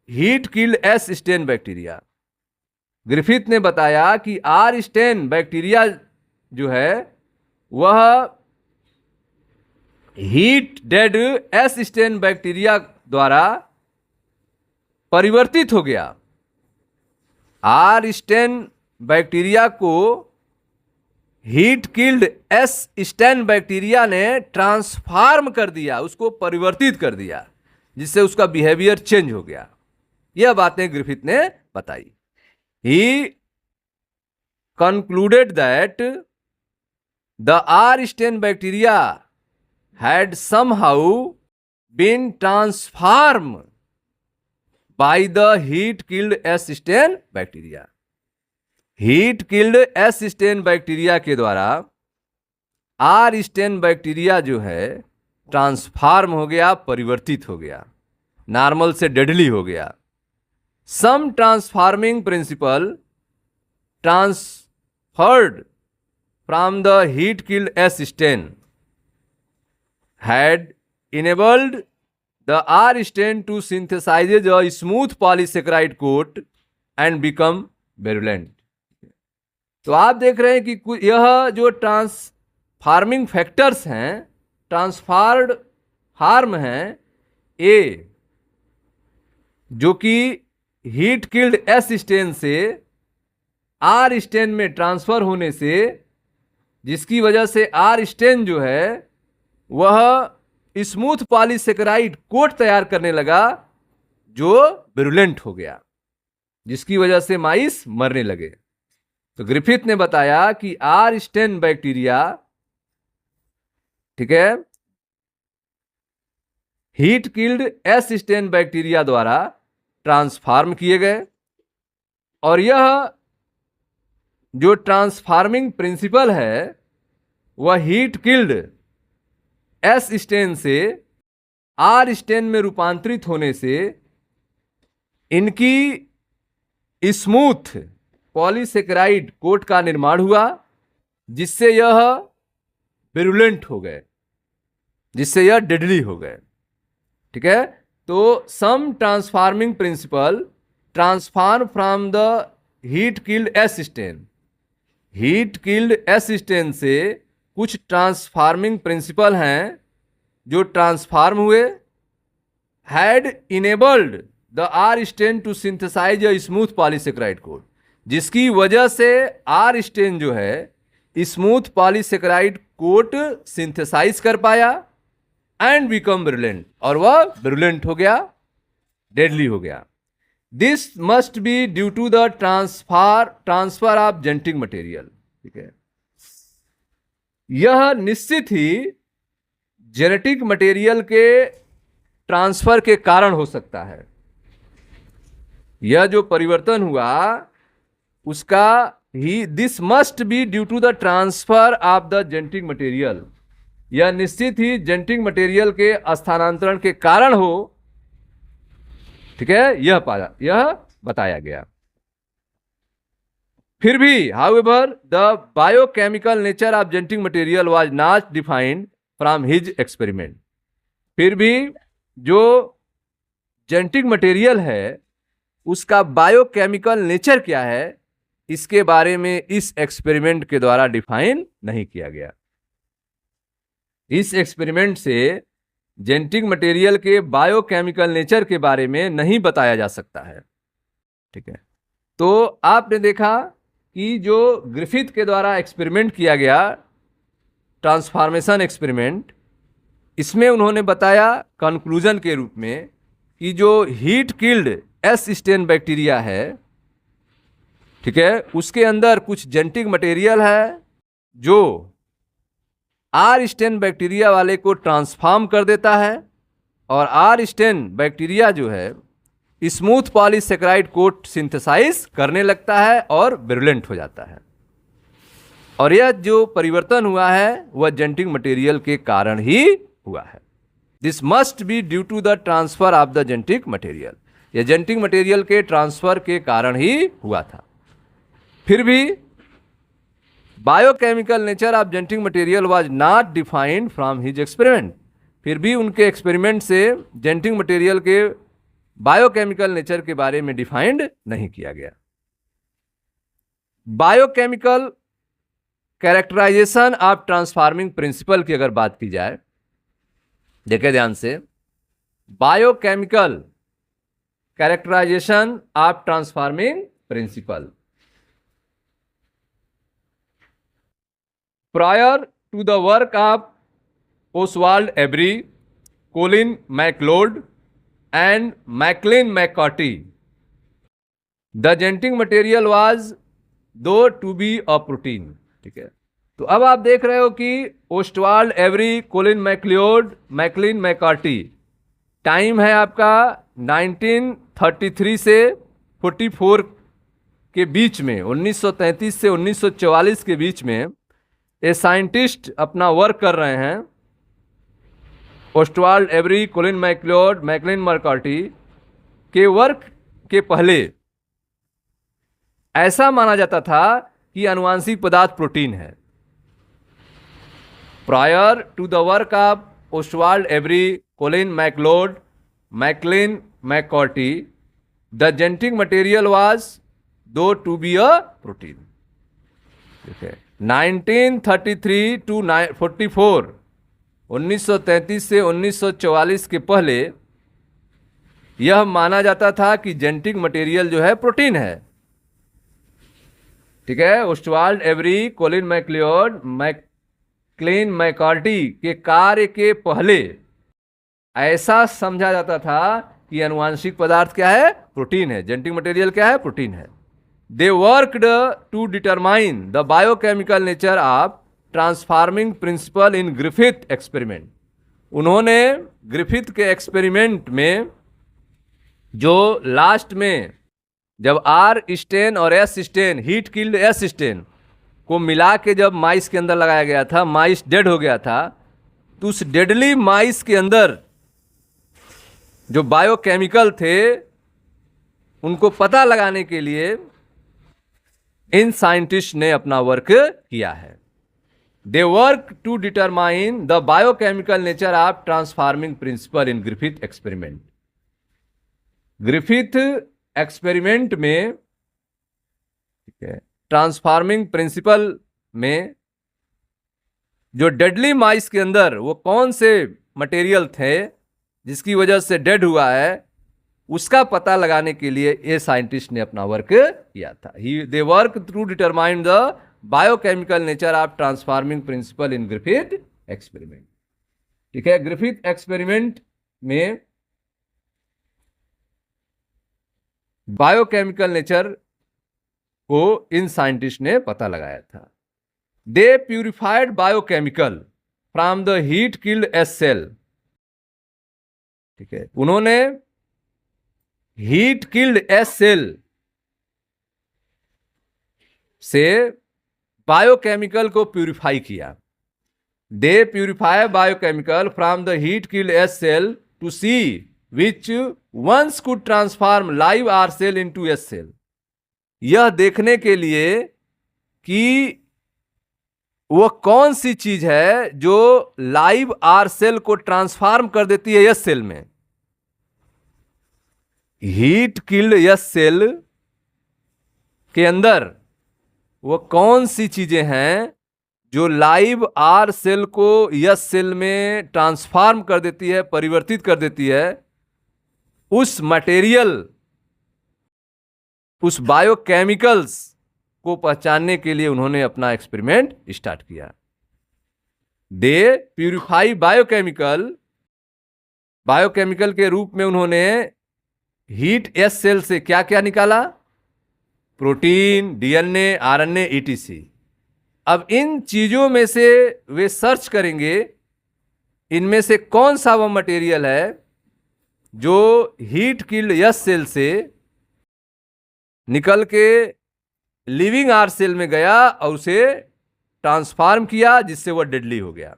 heat killed S strain bacteria. Griffith ने बताया कि आर स्टेन बैक्टीरिया जो है वह heat dead S strain bacteria द्वारा परिवर्तित हो गया। आर स्टेन बैक्टीरिया को heat killed S strain bacteria ने ट्रांसफॉर्म कर दिया, उसको परिवर्तित कर दिया, जिससे उसका बिहेवियर चेंज हो गया। यह बातें ग्रिफिथ ने बताई। He concluded that the R strain bacteria had somehow been transformed by the heat killed S strain bacteria। Heat killed S strain bacteria के द्वारा आर स्टेन बैक्टीरिया जो है ट्रांसफॉर्म हो गया, परिवर्तित हो गया, नॉर्मल से डेडली हो गया। Some transforming principle transferred from the heat killed S strain had enabled the R stain to synthesize a smooth polysaccharide coat and become virulent। तो आप देख रहे हैं कि यह जो ट्रांसफार्मिंग फैक्टर्स हैं, ट्रांसफार्ड हार्म हैं, ए जो कि हीट किल्ड एस स्टेन से आर स्टेन में ट्रांसफर होने से, जिसकी वजह से आर स्टेन जो है वह स्मूथ पॉलीसेकेराइड कोट तैयार करने लगा, जो विरुलेंट हो गया, जिसकी वजह से माइस मरने लगे। तो ग्रिफिथ ने बताया कि आर स्टेन बैक्टीरिया, ठीक है, heat killed S strain bacteria द्वारा ट्रांसफॉर्म किए गए, और यह जो ट्रांसफॉर्मिंग प्रिंसिपल है वह हीट किल्ड एस स्टेन से आर स्टेन में रूपांतरित होने से इनकी स्मूथ पॉलीसेकेराइड कोट का निर्माण हुआ, जिससे यह विरुलेंट हो गए, जिससे यह डेडली हो गए। ठीक है, तो some transforming principle transform from the heat killed S strain. Heat killed S strain से कुछ ट्रांसफॉर्मिंग प्रिंसिपल हैं जो ट्रांसफॉर्म हुए, had enabled the R strain to synthesize a smooth polysaccharide coat, जिसकी वजह से आर स्टेन जो है स्मूथ पॉलीसेकेराइड कोट सिंथेसाइज कर पाया एंड बिकम विरुलेंट, और वह विरुलेंट हो गया, डेडली हो गया। This must be due to the transfer of genetic material. ठीक है, यह निश्चित ही जेनेटिक मटेरियल के ट्रांसफर के कारण हो सकता है। यह जो परिवर्तन हुआ उसका ही this must be due to the transfer of the genetic material, यह निश्चित ही जेनेटिक मटेरियल के स्थानांतरण के कारण हो। ठीक है, यह बताया गया। फिर भी however the biochemical nature of genetic material was not defined from his experiment. फिर भी जो जेनेटिक मटेरियल है उसका बायोकेमिकल नेचर क्या है, इसके बारे में इस एक्सपेरिमेंट के द्वारा डिफाइन नहीं किया गया। इस एक्सपेरिमेंट से जेनेटिक मटेरियल के बायोकेमिकल नेचर के बारे में नहीं बताया जा सकता है। ठीक है, तो आपने देखा कि जो ग्रिफिथ के द्वारा एक्सपेरिमेंट किया गया, ट्रांसफॉर्मेशन एक्सपेरिमेंट, इसमें उन्होंने बताया कंक्लूजन के रूप में कि जो heat killed S strain bacteria है, ठीक है, उसके अंदर कुछ जेनेटिक मटेरियल है जो आर स्टेन बैक्टीरिया वाले को ट्रांसफॉर्म कर देता है, और आर स्टेन बैक्टीरिया जो है स्मूथ पॉलीसेकेराइड कोट सिंथेसाइज करने लगता है और विरुलेंट हो जाता है। और यह जो परिवर्तन हुआ है वह जेनेटिक मटेरियल के कारण ही हुआ है। This must be due to the transfer of the genetic material. यह जेनेटिक मटेरियल के ट्रांसफर के कारण ही हुआ था। फिर भी biochemical nature of genetic material was not defined from his experiment. फिर भी उनके एक्सपेरिमेंट से जेनेटिक मटेरियल के बायोकेमिकल नेचर के बारे में डिफाइंड नहीं किया गया। Biochemical characterization of transforming principle की अगर बात की जाए, देखें ध्यान से, biochemical characterization of transforming principle. Prior to the work of Oswald Avery, Colin MacLeod and Maclyn McCarty, the genetic material was thought to be a protein. ठीक है, तो अब आप देख रहे हो कि Oswald Avery, Colin MacLeod, Maclyn McCarty, time है आपका 1933 से 44 के बीच में, 1933 से 1944 के बीच में ये साइंटिस्ट अपना वर्क कर रहे हैं। Oswald Avery, Colin MacLeod, Maclyn McCarty के वर्क के पहले ऐसा माना जाता था कि आनुवांशिक पदार्थ प्रोटीन है। Prior to the work of Oswald Avery, Colin MacLeod, Maclyn McCarty, the genetic material was thought to be a protein. ठीक है, 1933 टू 44, 1933 से 1944 के पहले यह माना जाता था कि जेनेटिक मटेरियल जो है प्रोटीन है। ठीक है, Oswald Avery, Colin MacLeod, Maclyn McCarty के कार्य के पहले ऐसा समझा जाता था कि आनुवांशिक पदार्थ क्या है, प्रोटीन है, जेनेटिक मटेरियल क्या है, प्रोटीन है। They worked to determine the biochemical nature of transforming principle in Griffith experiment. उन्होंने ग्रिफिथ के एक्सपेरिमेंट में जो लास्ट में जब आर स्टेन और S strain, heat killed S strain को मिला के जब माइस के अंदर लगाया गया था, माइस डेड हो गया था, तो उस डेडली माइस के अंदर जो बायोकेमिकल थे उनको पता लगाने के लिए इन साइंटिस्ट ने अपना वर्क किया है। They work to determine the biochemical nature of transforming principle in Griffith experiment. Griffith experiment में, ठीक है, ट्रांसफार्मिंग प्रिंसिपल में जो डेडली माइस के अंदर वो कौन से मटेरियल थे जिसकी वजह से डेड हुआ है, उसका पता लगाने के लिए ये साइंटिस्ट ने अपना वर्क किया था। They work to determine the biochemical nature of transforming principle in Griffith experiment. ठीक है, ग्रिफिथ एक्सपेरिमेंट में बायोकेमिकल नेचर को इन साइंटिस्ट ने पता लगाया था। They purified biochemical from the heat killed S cell. ठीक है, उन्होंने हीट किल्ड एस सेल से बायोकेमिकल को प्यूरिफाई किया। They purify biochemical from the heat killed S cell to see which ones could transform live R cell into S cell. यह देखने के लिए कि वह कौन सी चीज है जो लाइव आर सेल को ट्रांसफॉर्म कर देती है एस सेल में। हीट किल्ड एस सेल के अंदर वो कौन सी चीजें हैं जो लाइव आर सेल को एस सेल में ट्रांसफॉर्म कर देती है, परिवर्तित कर देती है। उस मटेरियल, उस बायोकेमिकल्स को पहचानने के लिए उन्होंने अपना एक्सपेरिमेंट स्टार्ट किया। दे प्यूरिफाई बायोकेमिकल, बायोकेमिकल के रूप में उन्होंने हीट एस सेल से क्या क्या निकाला, प्रोटीन, डीएनए, आरएनए, ईटीसी। अब इन चीजों में से वे सर्च करेंगे इनमें से कौन सा वह मटेरियल है जो हीट किल्ड एस सेल से निकल के लिविंग आर सेल में गया और उसे ट्रांसफॉर्म किया जिससे वह डेडली हो गया।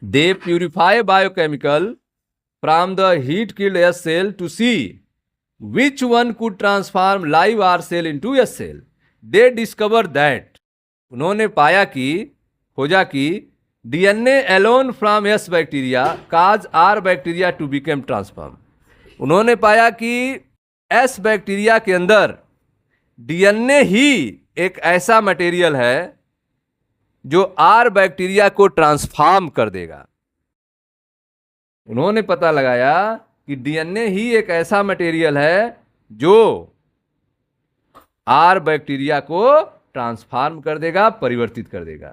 They purify biochemical from the heat killed S cell to see which one could transform live R cell into S cell. They discover that, उन्होंने पाया कि, खोजा कि DNA alone from S bacteria cause R bacteria to become transform. उन्होंने पाया कि S bacteria के अंदर डीएनए ही एक ऐसा मटेरियल है जो आर बैक्टीरिया को ट्रांसफॉर्म कर देगा। उन्होंने पता लगाया कि डीएनए ही एक ऐसा मटेरियल है जो आर बैक्टीरिया को ट्रांसफॉर्म कर देगा, परिवर्तित कर देगा।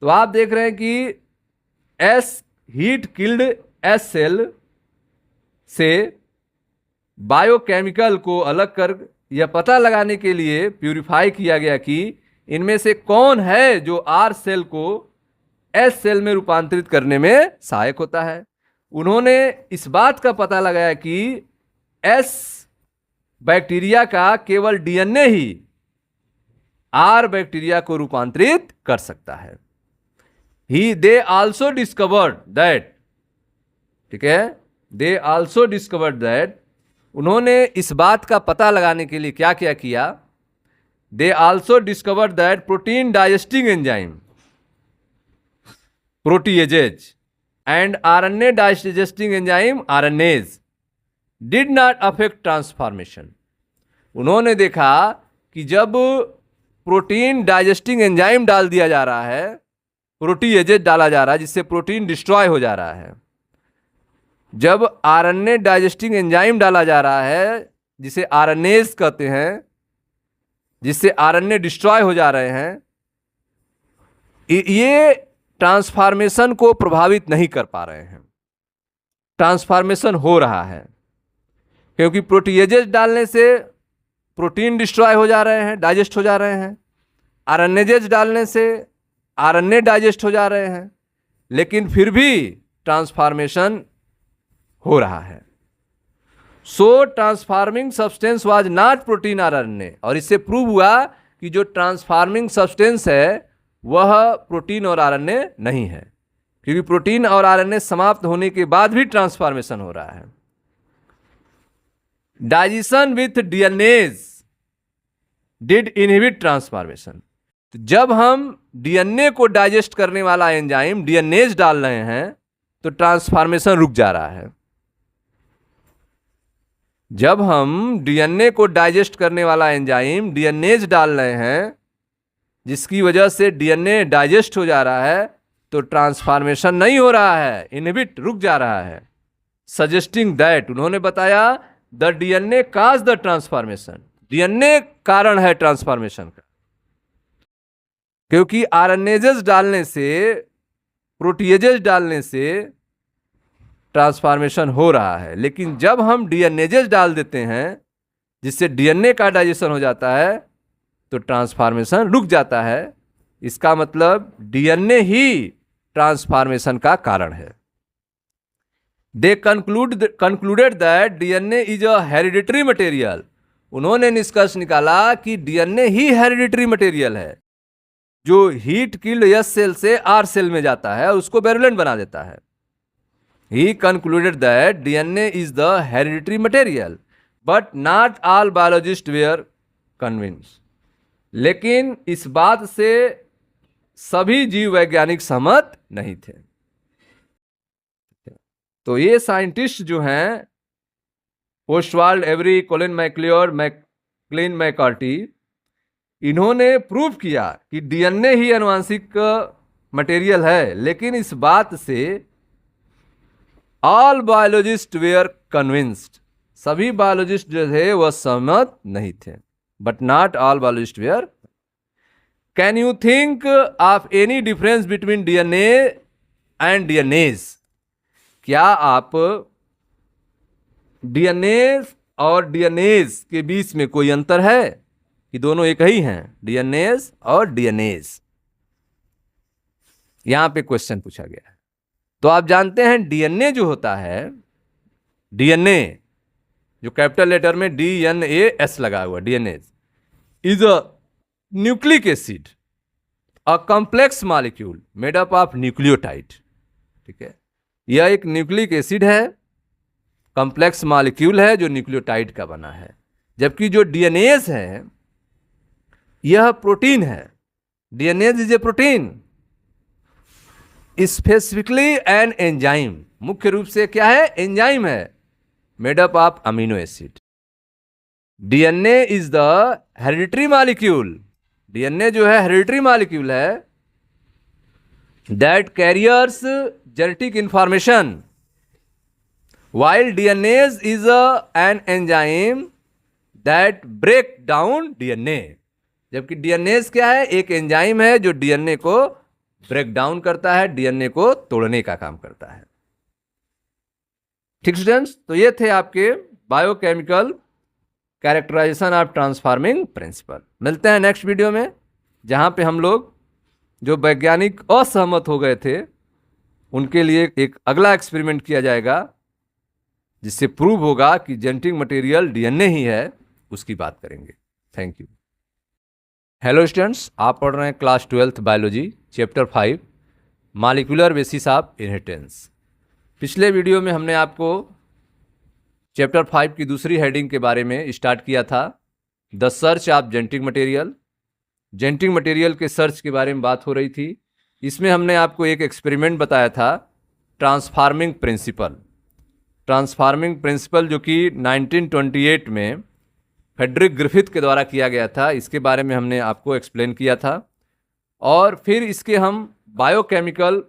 तो आप देख रहे हैं कि S heat killed S cell से बायोकेमिकल को अलग कर यह पता लगाने के लिए प्यूरिफाई किया गया कि इनमें से कौन है जो आर सेल को एस सेल में रूपांतरित करने में सहायक होता है। उन्होंने इस बात का पता लगाया कि एस बैक्टीरिया का केवल डीएनए ही आर बैक्टीरिया को रूपांतरित कर सकता है। दे आल्सो डिस्कवर्ड दैट, ठीक है, दे आल्सो डिस्कवर्ड दैट, उन्होंने इस बात का पता लगाने के लिए क्या क्या किया। They also discovered that protein digesting enzyme proteases and RNA digesting enzyme RNase did not affect transformation. उन्होंने देखा कि जब प्रोटीन डाइजेस्टिंग एंजाइम डाल दिया जा रहा है, प्रोटीएजेज डाला जा रहा है जिससे प्रोटीन डिस्ट्रॉय हो जा रहा है, जब आरएनए डाइजेस्टिंग एंजाइम डाला जा रहा है जिसे आरएनएज कहते हैं, जिससे आरएनए डिस्ट्रॉय हो जा रहे हैं, ये ट्रांसफॉर्मेशन को प्रभावित नहीं कर पा रहे हैं। ट्रांसफॉर्मेशन हो रहा है क्योंकि प्रोटीएजेज डालने से प्रोटीन डिस्ट्रॉय हो जा रहे हैं, डाइजेस्ट हो जा रहे हैं, आरएनएजेज डालने से आरएनए डाइजेस्ट हो जा रहे हैं, लेकिन फिर भी ट्रांसफॉर्मेशन हो रहा है। So transforming substance was not protein और आरएनए, और इससे प्रूव हुआ कि जो ट्रांसफार्मिंग सब्सटेंस है वह प्रोटीन और आरएनए नहीं है, क्योंकि प्रोटीन और आरएनए समाप्त होने के बाद भी ट्रांसफॉर्मेशन हो रहा है। Digestion with DNAs did inhibit transformation. तो जब हम डीएनए को डाइजेस्ट करने वाला एंजाइम डीएनएज डाल रहे हैं तो ट्रांसफॉर्मेशन रुक जा रहा है। जब हम डीएनए को डाइजेस्ट करने वाला एंजाइम डीएनएज डाल रहे हैं जिसकी वजह से डीएनए डाइजेस्ट हो जा रहा है तो ट्रांसफॉर्मेशन नहीं हो रहा है, इनहिबिट रुक जा रहा है। सजेस्टिंग दैट, उन्होंने बताया the DNA cause the transformation, DNA कारण है ट्रांसफॉर्मेशन का, क्योंकि आरएनएजेस डालने से, प्रोटीएजेस डालने से ट्रांसफॉर्मेशन हो रहा है, लेकिन जब हम डीएनएजेस डाल देते हैं जिससे डीएनए का डाइजेशन हो जाता है तो ट्रांसफॉर्मेशन रुक जाता है। इसका मतलब डीएनए ही ट्रांसफॉर्मेशन का कारण है। They concluded that DNA is a hereditary material, उन्होंने निष्कर्ष निकाला कि डीएनए ही हेरिडिटरी मटेरियल है जो हीट किल्ड एस सेल से आर सेल में जाता है और उसको वेरुलेंट बना देता है। He concluded that DNA is the hereditary material, but not all biologists were convinced. लेकिन इस बात से सभी जीव वैज्ञानिक सहमत नहीं थे। तो ये साइंटिस्ट जो हैं ओस्वाल्ड एवरी, कोलिन मैक्लियोर, मैकक्लीन मैककार्टी, इन्होंने प्रूव किया कि डीएनए ही आनुवांशिक मटेरियल है, लेकिन इस बात से ऑल बायोलॉजिस्ट वेयर कन्विंस्ड, सभी बायोलॉजिस्ट जो थे वह सहमत नहीं थे, but not all biologist were. Can you think of any difference between DNA and DNase, क्या आप डीएनए और डीएनएज के बीच में कोई अंतर है कि दोनों एक ही हैं, डीएनएज और डीएनएज? यहां पे क्वेश्चन पूछा गया है। तो आप जानते हैं डीएनए जो होता है, डीएनए जो कैपिटल लेटर में DNAS लगा हुआ, DNA is a nucleic acid, a complex molecule made up of nucleotide. ठीक है, यह एक न्यूक्लिक एसिड है कॉम्प्लेक्स मॉलिक्यूल है जो न्यूक्लियोटाइड का बना है, जबकि जो डीएनएज है यह प्रोटीन है। DNAs is a protein, specifically an enzyme, मुख्य रूप से क्या है, एंजाइम है, made up of amino acid. DNA is the hereditary molecule, DNA जो है हेरिडिटरी मॉलिक्यूल है, that carriers genetic information, while DNase is an enzyme that break down DNA, जबकि डीएनएज क्या है, एक एंजाइम है जो डीएनए को ब्रेक डाउन करता है, डीएनए को तोड़ने का काम करता है। ठीक स्टूडेंट्स, तो ये थे आपके biochemical characterization of transforming principle. मिलते हैं नेक्स्ट वीडियो में, जहां पे हम लोग जो वैज्ञानिक असहमत हो गए थे उनके लिए एक अगला एक्सपेरिमेंट किया जाएगा, जिससे प्रूव होगा कि जेनेटिक मटेरियल डीएनए ही है, उसकी बात करेंगे। Thank you. हेलो स्टूडेंट्स, आप पढ़ रहे हैं class 12th biology chapter 5 molecular basis of inheritance. पिछले वीडियो में हमने आपको चैप्टर 5 की दूसरी हेडिंग के बारे में स्टार्ट किया था, the search of genetic material. Genetic material के सर्च के बारे में बात हो रही थी। इसमें हमने आपको एक एक्सपेरिमेंट बताया था, ट्रांसफॉर्मिंग प्रिंसिपल। ट्रांसफॉर्मिंग प्रिंसिपल जो कि 1928 में फ्रेडरिक ग्रिफिथ के द्वारा किया गया था, इसके बारे में हमने आपको एक्सप्लेन किया था। और फिर इसके हम biochemical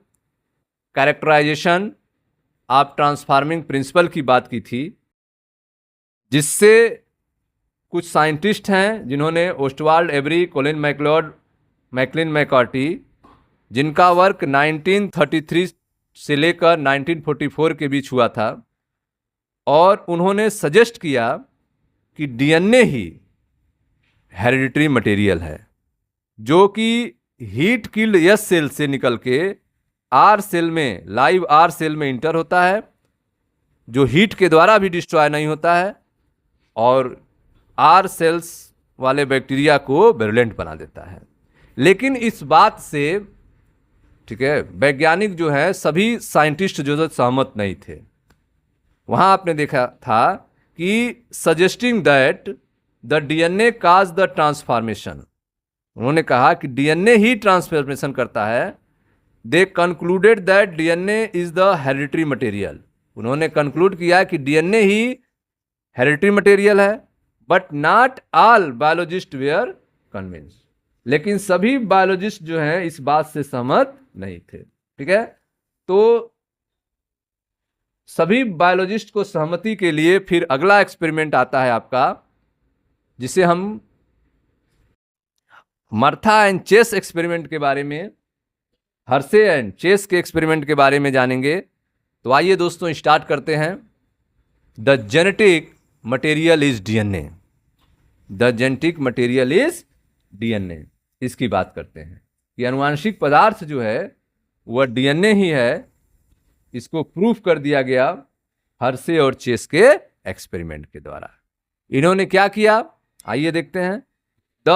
characterization of transforming principle की बात की थी, जिससे कुछ साइंटिस्ट हैं जिन्होंने Oswald Avery, Colin MacLeod, Maclyn McCarty, जिनका वर्क 1933 से लेकर 1944 के बीच हुआ था, और उन्होंने सजेस्ट किया कि डीएनए ही हेरिडिटरी मटेरियल है, जो कि हीट किल्ड एस सेल से निकल के आर सेल में, लाइव आर सेल में इंटर होता है, जो हीट के द्वारा भी डिस्ट्रॉय नहीं होता है, और आर सेल्स वाले बैक्टीरिया को विरुलेंट बना देता है। लेकिन इस बात से, ठीक है, वैज्ञानिक जो है, सभी साइंटिस्ट जो सहमत नहीं थे। वहां आपने देखा था कि suggesting that the DNA cause the transformation, उन्होंने कहा कि डीएनए ही ट्रांसफॉर्मेशन करता है। They concluded that DNA is the hereditary material, उन्होंने कंक्लूड किया कि डीएनए ही हेरिडिटरी मटेरियल है, but not all biologist were convinced, लेकिन सभी बायोलॉजिस्ट जो हैं इस बात से सहमत नहीं थे। ठीक है, तो सभी बायोलॉजिस्ट को सहमति के लिए फिर अगला एक्सपेरिमेंट आता है आपका, जिसे हम मर्था एंड चेस एक्सपेरिमेंट के बारे में, हर्से एंड चेस के एक्सपेरिमेंट के बारे में जानेंगे। तो आइए दोस्तों स्टार्ट करते हैं। The genetic material is DNA, the genetic material is DNA, इसकी बात करते हैं कि आनुवांशिक पदार्थ जो है वह डीएनए ही है। इसको प्रूफ कर दिया गया हर्से और चेस के एक्सपेरिमेंट के द्वारा। इन्होंने क्या किया, आइए देखते हैं। The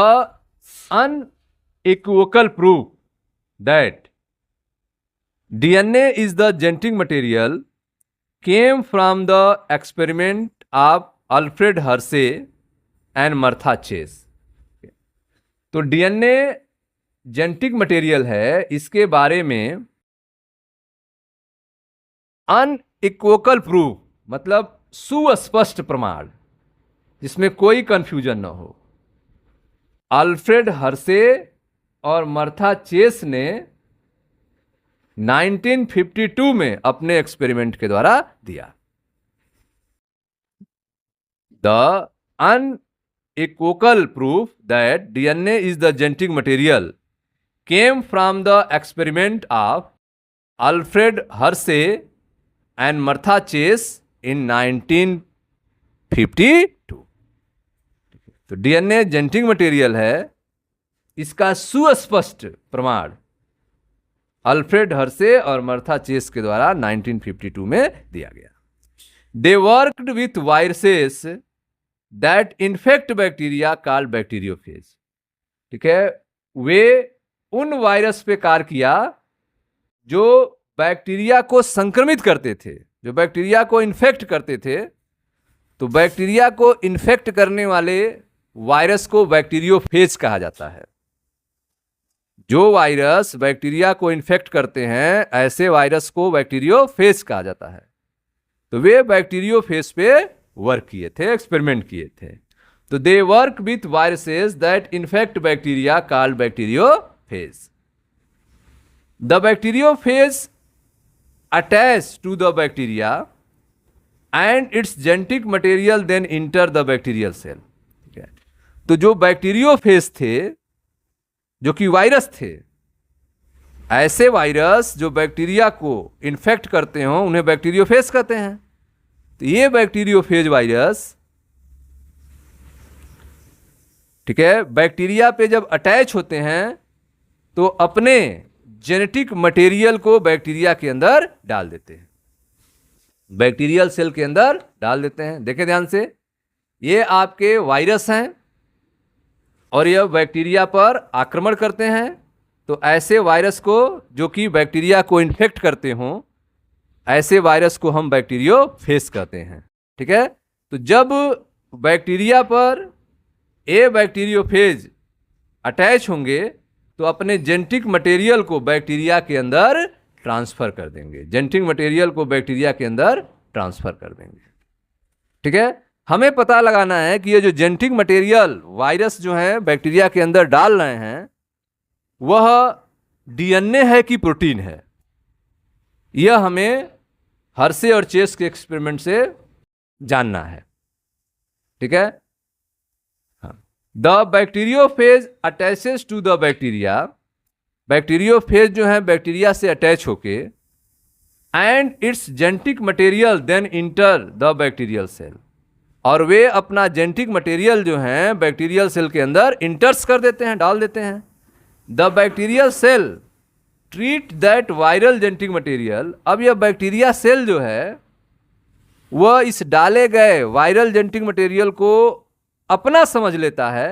unequivocal proof that DNA is the genetic material came from the experiment of Alfred Hershey and Martha Chase. तो डीएनए जेनेटिक मटेरियल है, इसके बारे में अनइक्वोकल प्रूफ मतलब सुस्पष्ट प्रमाण, जिसमें कोई कंफ्यूजन न हो, अल्फ्रेड हर्से और मर्था चेस ने 1952 में अपने एक्सपेरिमेंट के द्वारा दिया। The unequivocal proof that DNA is the genetic material came from the experiment of Alfred Hershey and Martha Chase in 1952। तो डीएनए जेनेटिक मटेरियल है, इसका सुस्पष्ट प्रमाण अल्फ्रेड हर्से और मर्था चेस के द्वारा 1952 में दिया गया। They worked with viruses that infect bacteria called bacteriophage. ठीक है, वे उन वायरस पे कार्य किया जो बैक्टीरिया को संक्रमित करते थे, जो बैक्टीरिया को इन्फेक्ट करते थे, तो बैक्टीरिया को इन्फेक्ट करने वाले वायरस को बैक्टीरियोफेज कहा जाता है। जो वायरस बैक्टीरिया को इन्फेक्ट करते हैं, ऐसे वायरस को बैक्टीरियोफेज कहा जाता है। तो वे बैक्टीरियोफेज पे वर्क किए थे, एक्सपेरिमेंट किए थे। तो they work with viruses that infect bacteria called bacteriophage. The bacteriophage attach to the bacteria and its genetic material then enter the bacterial cell। ठीक है, तो जो बैक्टीरियोफेज थे, जो कि वायरस थे, ऐसे वायरस जो बैक्टीरिया को इन्फेक्ट करते हो उन्हें बैक्टीरियोफेज कहते हैं। तो ये बैक्टीरियोफेज वायरस, ठीक है, बैक्टीरिया पे जब अटैच होते हैं तो अपने जेनेटिक मटेरियल को बैक्टीरिया के अंदर डाल देते हैं, बैक्टीरियल सेल के अंदर डाल देते हैं। देखें ध्यान से, ये आपके वायरस हैं और यह बैक्टीरिया पर आक्रमण करते हैं। तो ऐसे वायरस को, जो कि बैक्टीरिया को इन्फेक्ट करते हों, ऐसे वायरस को हम बैक्टीरियोफेज कहते हैं। ठीक है, तो जब बैक्टीरिया पर ए बैक्टीरियोफेज अटैच होंगे तो अपने जेनेटिक मटेरियल को बैक्टीरिया के अंदर ट्रांसफर कर देंगे, जेनेटिक मटेरियल को बैक्टीरिया के अंदर ट्रांसफर कर देंगे। ठीक है, हमें पता लगाना है कि ये जो जेनेटिक मटेरियल वायरस जो है बैक्टीरिया के अंदर डाल रहे हैं, वह डीएनए है कि प्रोटीन है। यह हमें हर्शे और चेस के एक्सपेरिमेंट से जानना है। ठीक है, the bacteriophage attaches to the bacteria, bacteriophage जो है बैक्टीरिया से अटैच होके, and its genetic material then enter the bacterial cell, और वे अपना जेनेटिक मटेरियल जो है बैक्टीरियल सेल के अंदर इंटर्स कर देते हैं, डाल देते हैं। The bacterial cell treat that viral genetic material, अब यह बैक्टीरिया सेल जो है वह इस डाले गए वायरल जेनेटिक मटेरियल को अपना समझ लेता है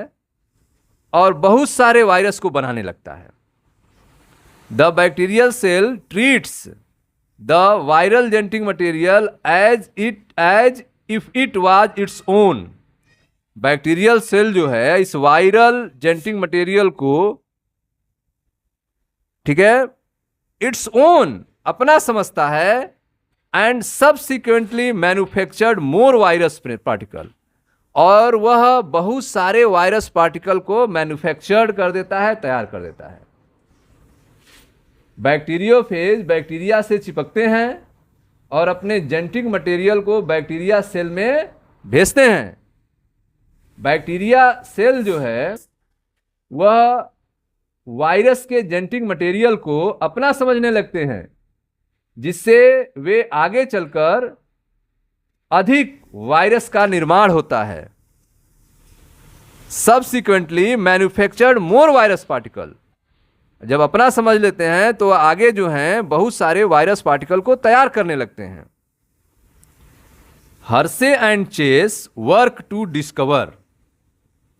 और बहुत सारे वायरस को बनाने लगता है। The bacterial cell treats the viral genetic material as if it was its own. Bacterial cell जो है इस वायरल जेनेटिक मटेरियल को, ठीक है, इट्स ओन अपना समझता है, and subsequently manufactured more virus particle, और वह बहुत सारे वायरस पार्टिकल को मैन्युफैक्चर्ड कर देता है, तैयार कर देता है। बैक्टीरियोफेज बैक्टीरिया से चिपकते हैं और अपने जेनेटिक मटेरियल को बैक्टीरिया सेल में भेजते हैं। बैक्टीरिया सेल जो है वह वायरस के जेनेटिक मटेरियल को अपना समझने लगते हैं, जिससे वे आगे चलकर अधिक वायरस का निर्माण होता है। सबसिक्वेंटली मैन्युफैक्चर्ड मोर वायरस पार्टिकल, जब अपना समझ लेते हैं तो आगे जो हैं बहुत सारे वायरस पार्टिकल को तैयार करने लगते हैं। Hershey and Chase work to discover,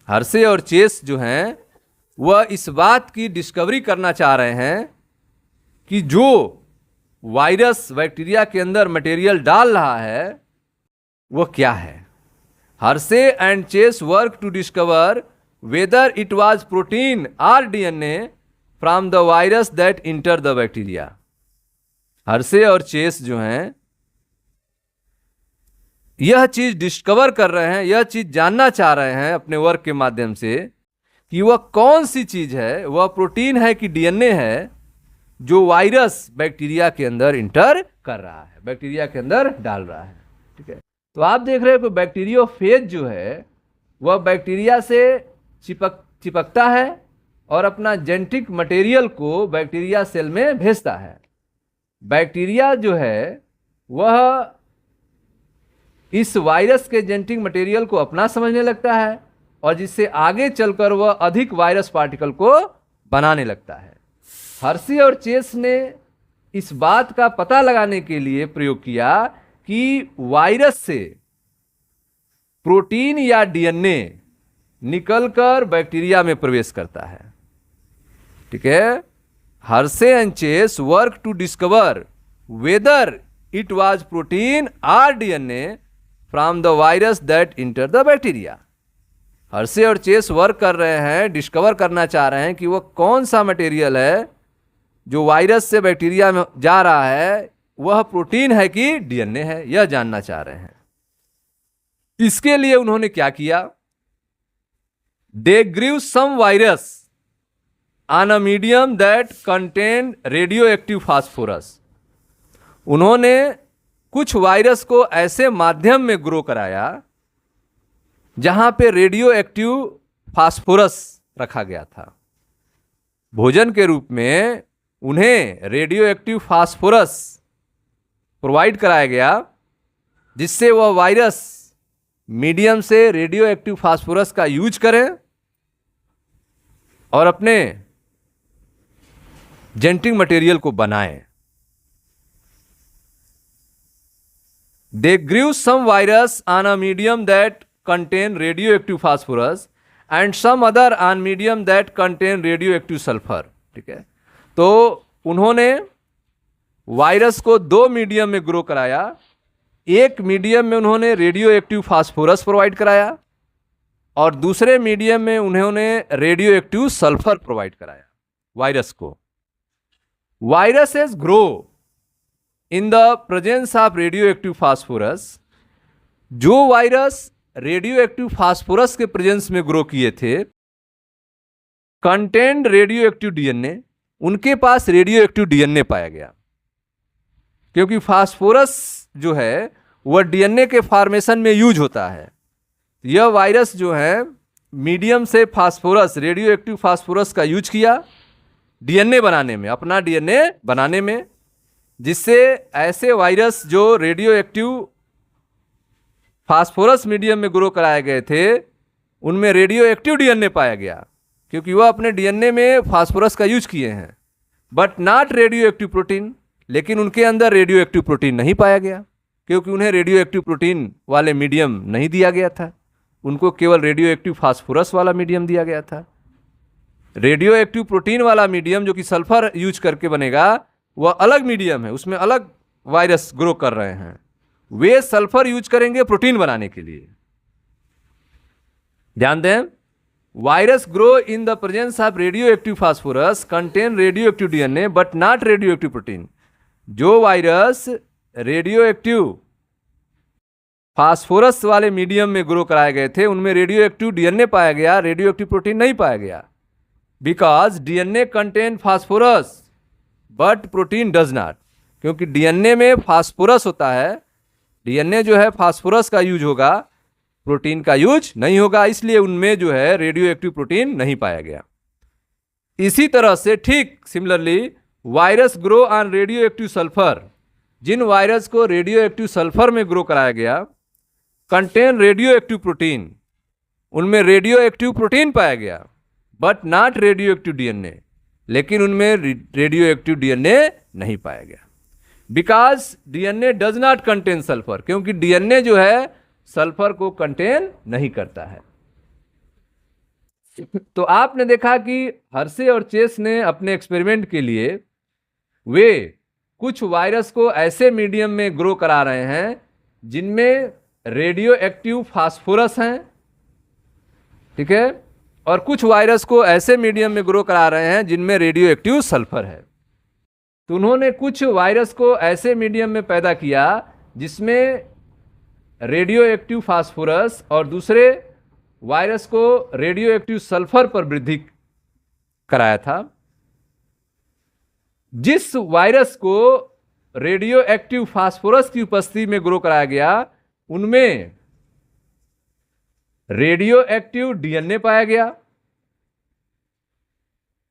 Hershey और चेस जो हैं वह इस बात की डिस्कवरी करना चाह रहे हैं कि जो वायरस बैक्टीरिया के अंदर मटेरियल डाल रहा है वो क्या है। Hershey and Chase work to discover whether it was protein और DNA from the virus that enter the bacteria. Hershey और चेस जो हैं यह चीज डिस्कवर कर रहे हैं, यह चीज जानना चाह रहे हैं अपने वर्क के माध्यम से कि वह कौन सी चीज है, वह प्रोटीन है कि डीएनए है जो वायरस बैक्टीरिया के अंदर इंटर कर रहा है, बैक्टीरिया के अंदर डाल रहा है। ठीक है, तो आप देख रहे हो कि बैक्टीरियोफेज जो है वह बैक्टीरिया से चिपकता है और अपना जेनेटिक मटेरियल को बैक्टीरिया सेल में भेजता है। बैक्टीरिया जो है वह इस वायरस के जेनेटिक मटेरियल को अपना समझने लगता है और जिससे आगे चलकर वह अधिक वायरस पार्टिकल को बनाने लगता है। हर्शे और चेस ने इस बात का पता लगाने के लिए प्रयोग किया कि वायरस से प्रोटीन या डीएनए निकलकर बैक्टीरिया में प्रवेश करता है। ठीक है, Hershey and Chase work to discover whether it was protein और DNA from the virus that enter the bacteria. Hershey और चेस वर्क कर रहे हैं, डिस्कवर करना चाह रहे हैं कि वो कौन सा मटेरियल है जो वायरस से बैक्टीरिया में जा रहा है, वह प्रोटीन है कि डीएनए है, यह जानना चाह रहे हैं। इसके लिए उन्होंने क्या किया, they grew some virus on a medium that contain radio active phosphorus. उन्होंने कुछ वायरस को ऐसे माध्यम में ग्रो कराया जहां पे रेडियो एक्टिव फास्फोरस रखा गया था। भोजन के रूप में उन्हें रेडियो एक्टिव फास्फोरस प्रोवाइड कराया गया, जिससे वह वायरस मीडियम से रेडियो एक्टिव फास्फोरस का यूज करें और अपने जेनेटिक मटेरियल को बनाएं। They grew some virus on a medium that contain radio active phosphorus and some other on medium that contain radio active sulphur. ठीक है, तो उन्होंने वायरस को दो मीडियम में ग्रो कराया। एक मीडियम में उन्होंने रेडियो एक्टिव फास्फोरस प्रोवाइड कराया और दूसरे मीडियम में उन्होंने रेडियो एक्टिव सल्फर प्रोवाइड कराया वायरस को। Viruses grow in the presence of radio active phosphorus. जो वायरस रेडियो एक्टिव फास्फोरस के प्रेजेंस में ग्रो किए थे, कंटेंट रेडियो एक्टिव डीएनए, उनके पास रेडियो एक्टिव डीएनए पाया गया, क्योंकि फास्फोरस जो है वह डीएनए के फॉर्मेशन में यूज होता है। यह वायरस जो है मीडियम से फास्फोरस, रेडियो एक्टिव फास्फोरस का यूज किया डीएनए बनाने में, अपना डीएनए बनाने में, जिससे ऐसे वायरस जो रेडियो एक्टिव फास्फोरस मीडियम में ग्रो कराए गए थे, उनमें रेडियो एक्टिव डीएनए पाया गया, क्योंकि वह अपने डीएनए में फास्फोरस का यूज किए हैं, but not radioactive protein. लेकिन उनके अंदर रेडियो एक्टिव प्रोटीन नहीं पाया गया, क्योंकि उन्हें रेडियो एक्टिव प्रोटीन वाले मीडियम नहीं दिया गया था, उनको केवल रेडियो एक्टिव फास्फोरस वाला मीडियम दिया गया था। रेडियो एक्टिव प्रोटीन वाला मीडियम जो कि सल्फर यूज करके बनेगा, वह अलग मीडियम है, उसमें अलग वायरस ग्रो कर रहे हैं। वे सल्फर यूज करेंगे प्रोटीन बनाने के लिए। ध्यान दें, virus grow in the presence of radio active phosphorus contain radio active DNA but not radioactive protein. जो वायरस रेडियो एक्टिव फास्फोरस वाले मीडियम में ग्रो कराए गए थे, उनमें रेडियो एक्टिव डीएनए पाया गया, रेडियो एक्टिव प्रोटीन नहीं पाया गया, because DNA contain phosphorus but protein does not. क्योंकि डीएनए में फास्फोरस होता है, डीएनए जो है फास्फोरस का यूज होगा, प्रोटीन का यूज नहीं होगा, इसलिए उनमें जो है रेडियो एक्टिव प्रोटीन नहीं पाया गया। इसी तरह से ठीक similarly virus grow on radio active sulphur. जिन वायरस को रेडियो एक्टिव सल्फर में ग्रो कराया गया, कंटेन रेडियो एक्टिव प्रोटीन, उनमें रेडियो एक्टिव प्रोटीन पाया गया but not radioactive DNA, लेकिन उनमें रेडियो एक्टिव डीएनए नहीं पाया गया, because DNA does not contain sulphur. क्योंकि डीएनए जो है सल्फर को कंटेन नहीं करता है। तो आपने देखा कि हर्षे और चेस ने अपने एक्सपेरिमेंट के लिए वे कुछ वायरस को ऐसे मीडियम में ग्रो करा रहे हैं जिनमें रेडियो एक्टिव फास्फोरस हैं, ठीक है, और कुछ वायरस को ऐसे मीडियम में ग्रो करा रहे हैं जिनमें रेडियो एक्टिव सल्फर है। तो उन्होंने कुछ वायरस को ऐसे मीडियम में पैदा किया जिसमें रेडियो एक्टिव फास्फोरस और दूसरे वायरस को रेडियो एक्टिव सल्फर पर वृद्धि कराया था। जिस वायरस को रेडियो एक्टिव फास्फोरस की उपस्थिति में ग्रो कराया गया, उनमें रेडियो एक्टिव डीएनए पाया गया,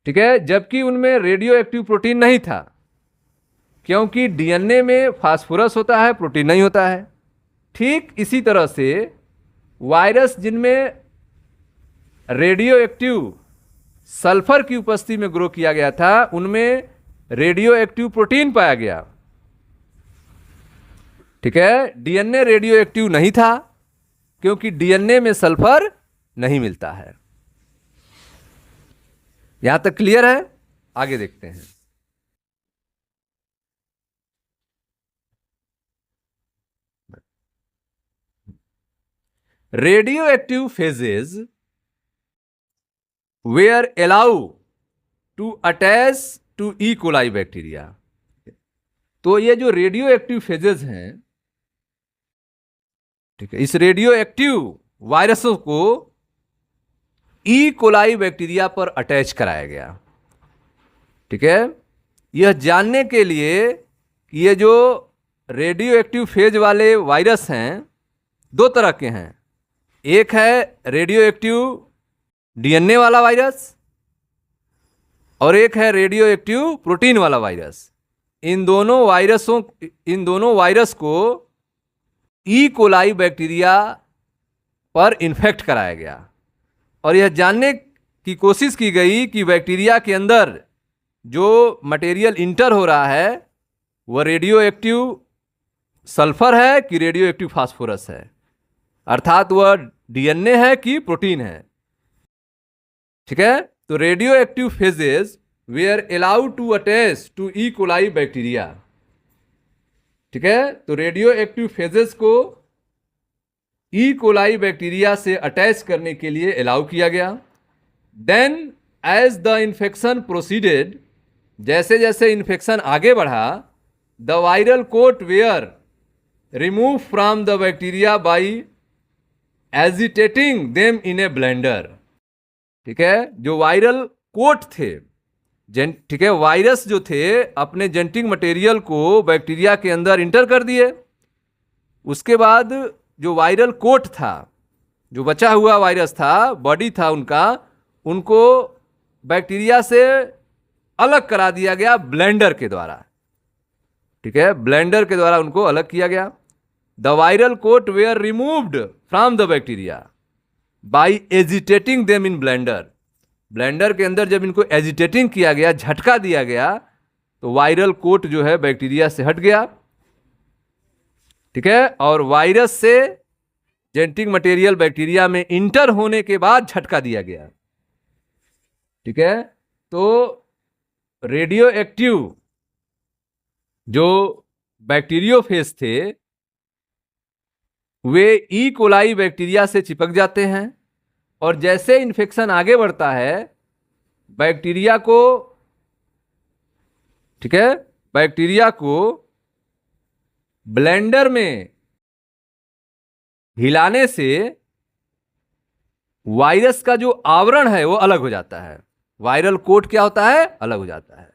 ठीक है, जबकि उनमें रेडियो एक्टिव प्रोटीन नहीं था, क्योंकि डीएनए में फास्फोरस होता है, प्रोटीन नहीं होता है। ठीक इसी तरह से वायरस जिनमें रेडियो एक्टिव सल्फर की उपस्थिति में ग्रो किया गया था, उनमें रेडियो एक्टिव प्रोटीन पाया गया, ठीक है, डीएनए रेडियो एक्टिव नहीं था, क्योंकि डीएनए में सल्फर नहीं मिलता है। यहां तक क्लियर है? आगे देखते हैं। radioactive phases were allowed to attach to E. coli bacteria. तो ये जो रेडियो एक्टिव फेजेस हैं, ठीक है, इस रेडियो एक्टिव वायरसों को ई कोलाई बैक्टीरिया पर अटैच कराया गया। ठीक है, यह जानने के लिए कि ये जो रेडियो एक्टिव फेज वाले वायरस हैं दो तरह के हैं। एक है रेडियो एक्टिव डीएनए वाला वायरस और एक है रेडियो एक्टिव प्रोटीन वाला वायरस। इन दोनों वायरस को ई कोलाई बैक्टीरिया पर इन्फेक्ट कराया गया और यह जानने की कोशिश की गई कि बैक्टीरिया के अंदर जो मटेरियल इंटर हो रहा है वह रेडियो एक्टिव सल्फर है कि रेडियो एक्टिव फास्फोरस है, अर्थात वह डीएनए है कि प्रोटीन है। ठीक है, तो radioactive phages were allowed to attach to E coli bacteria. ठीक है, तो रेडियो एक्टिव फेजेस को ई कोलाई बैक्टीरिया से अटैच करने के लिए अलाउ किया गया। Then as the infection proceeded, जैसे जैसे इन्फेक्शन आगे बढ़ा, the viral coat were remove from the bacteria by agitating them in a blender. ठीक है, जो वायरल कोट थे, ठीक है, वायरस जो थे अपने जेनेटिक मटेरियल को बैक्टीरिया के अंदर इंटर कर दिए। उसके बाद जो वायरल कोट था, जो बचा हुआ वायरस था, बॉडी था उनका, उनको बैक्टीरिया से अलग करा दिया गया ब्लेंडर के द्वारा। ठीक है, ब्लेंडर के द्वारा उनको अलग किया गया। The viral coat were removed from the bacteria by agitating them in blender. Blender के अंदर जब इनको एजिटेटिंग किया गया, झटका दिया गया, तो वायरल कोट जो है बैक्टीरिया से हट गया। ठीक है, और वायरस से जेनेटिक मटेरियल बैक्टीरिया में इंटर होने के बाद झटका दिया गया। ठीक है, तो रेडियो एक्टिव जो बैक्टीरियोफेज थे वे ई कोलाई बैक्टीरिया से चिपक जाते हैं और जैसे इन्फेक्शन आगे बढ़ता है बैक्टीरिया को, ठीक है, बैक्टीरिया को ब्लेंडर में हिलाने से वायरस का जो आवरण है वो अलग हो जाता है। वायरल कोट क्या होता है? अलग हो जाता है।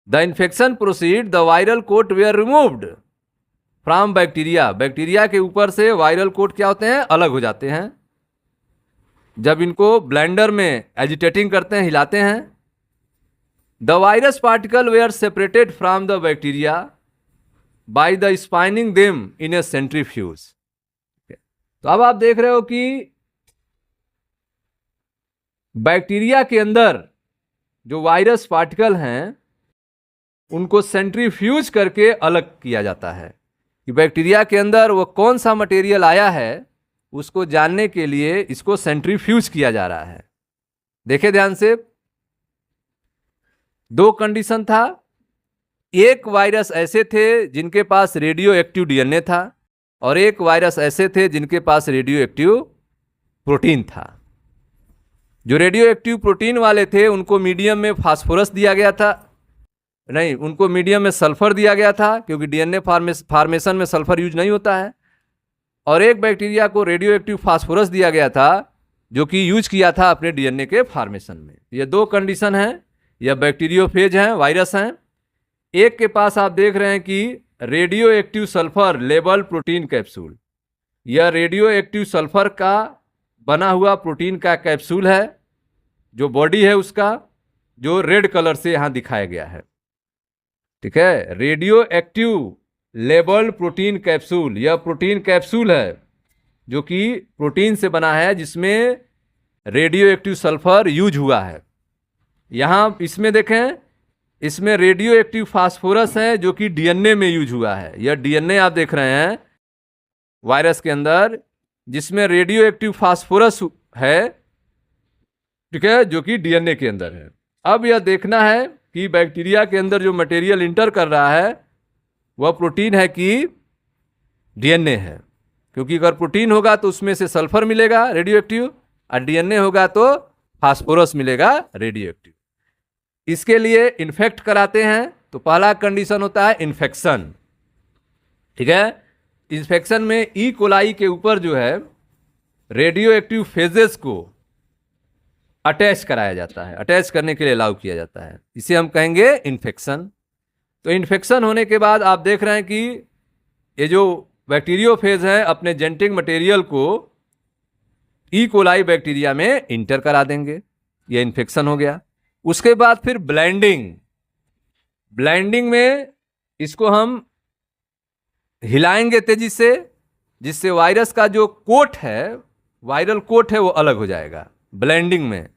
The infection proceed, the viral coat were removed from bacteria. Bacteria के ऊपर से वायरल कोट क्या होते हैं? अलग हो जाते हैं जब इनको ब्लेंडर में एजिटेटिंग करते हैं, हिलाते हैं। The virus particle were separated from the bacteria by the spinning them in a centrifuge. तो अब आप देख रहे हो कि बैक्टीरिया के अंदर जो वायरस पार्टिकल हैं उनको सेंट्रीफ्यूज करके अलग किया जाता है कि बैक्टीरिया के अंदर वो कौन सा मटेरियल आया है उसको जानने के लिए इसको सेंट्रीफ्यूज किया जा रहा है। देखे ध्यान से, दो कंडीशन था। एक वायरस ऐसे थे जिनके पास रेडियो एक्टिव डीएनए था और एक वायरस ऐसे थे जिनके पास रेडियो एक्टिव प्रोटीन था। जो रेडियो एक्टिव प्रोटीन वाले थे उनको मीडियम में फास्फोरस दिया गया था, नहीं, उनको मीडियम में सल्फर दिया गया था क्योंकि डीएनए फॉर्मेशन में सल्फर यूज नहीं होता है। और एक बैक्टीरिया को रेडियो एक्टिव फास्फोरस दिया गया था जो कि यूज किया था अपने डीएनए के फॉर्मेशन में। ये दो कंडीशन हैं, यह बैक्टीरियोफेज हैं, वायरस हैं। एक के पास आप देख रहे हैं कि radio active sulphur label protein capsule, यह रेडियो एक्टिव सल्फर का बना हुआ प्रोटीन का कैप्सूल है, जो बॉडी है उसका, जो रेड कलर से यहां दिखाया गया है। ठीक है, radio active label protein capsule, यह प्रोटीन कैप्सूल है जो कि प्रोटीन से बना है जिसमें रेडियो एक्टिव सल्फर यूज हुआ है। यहां इसमें देखें, इसमें रेडियो एक्टिव फास्फोरस है जो कि डीएनए में यूज हुआ है। यह डीएनए आप देख रहे हैं वायरस के अंदर जिसमें रेडियो एक्टिव फास्फोरस है, ठीक है, जो कि डीएनए के अंदर है। अब यह देखना है कि बैक्टीरिया के अंदर जो मटेरियल इंटर कर रहा है वह प्रोटीन है कि डीएनए है। क्योंकि अगर प्रोटीन होगा तो उसमें से सल्फर मिलेगा रेडियो एक्टिव, और डीएनए होगा तो फास्फोरस मिलेगा रेडियो एक्टिव। इसके लिए इन्फेक्ट कराते हैं, तो पहला कंडीशन होता है इन्फेक्शन। ठीक है, इन्फेक्शन में ई कोलाई के ऊपर जो है रेडियो एक्टिव फेजेस को अटैच कराया जाता है, अटैच करने के लिए अलाउ किया जाता है, इसे हम कहेंगे इन्फेक्शन। तो इन्फेक्शन होने के बाद आप देख रहे हैं कि ये जो बैक्टीरियोफेज है अपने जेनेटिक मटेरियल को ई कोलाई बैक्टीरिया में इंटर करा देंगे, ये इन्फेक्शन हो गया। उसके बाद फिर ब्लेंडिंग, ब्लेंडिंग में इसको हम हिलाएंगे तेजी से, जिससे वायरस का जो कोट है, वायरल कोट है, वो अलग हो जाएगा ब्लेंडिंग में।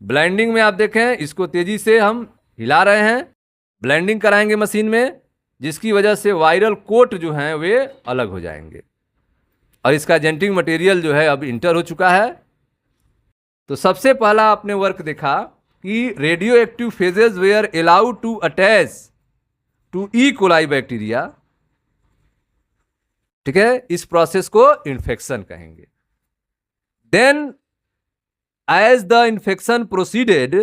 ब्लेंडिंग में आप देखें इसको तेजी से हम हिला रहे हैं, ब्लेंडिंग कराएंगे मशीन में, जिसकी वजह से वायरल कोट जो हैं वे अलग हो जाएंगे और इसका जेनेटिक मटेरियल जो है अब इंटर हो चुका है। तो सबसे पहला आपने वर्क देखा कि radioactive phages were allowed to attach to E coli bacteria. ठीक है, इस प्रोसेस को इन्फेक्शन कहेंगे। Then as the infection proceeded,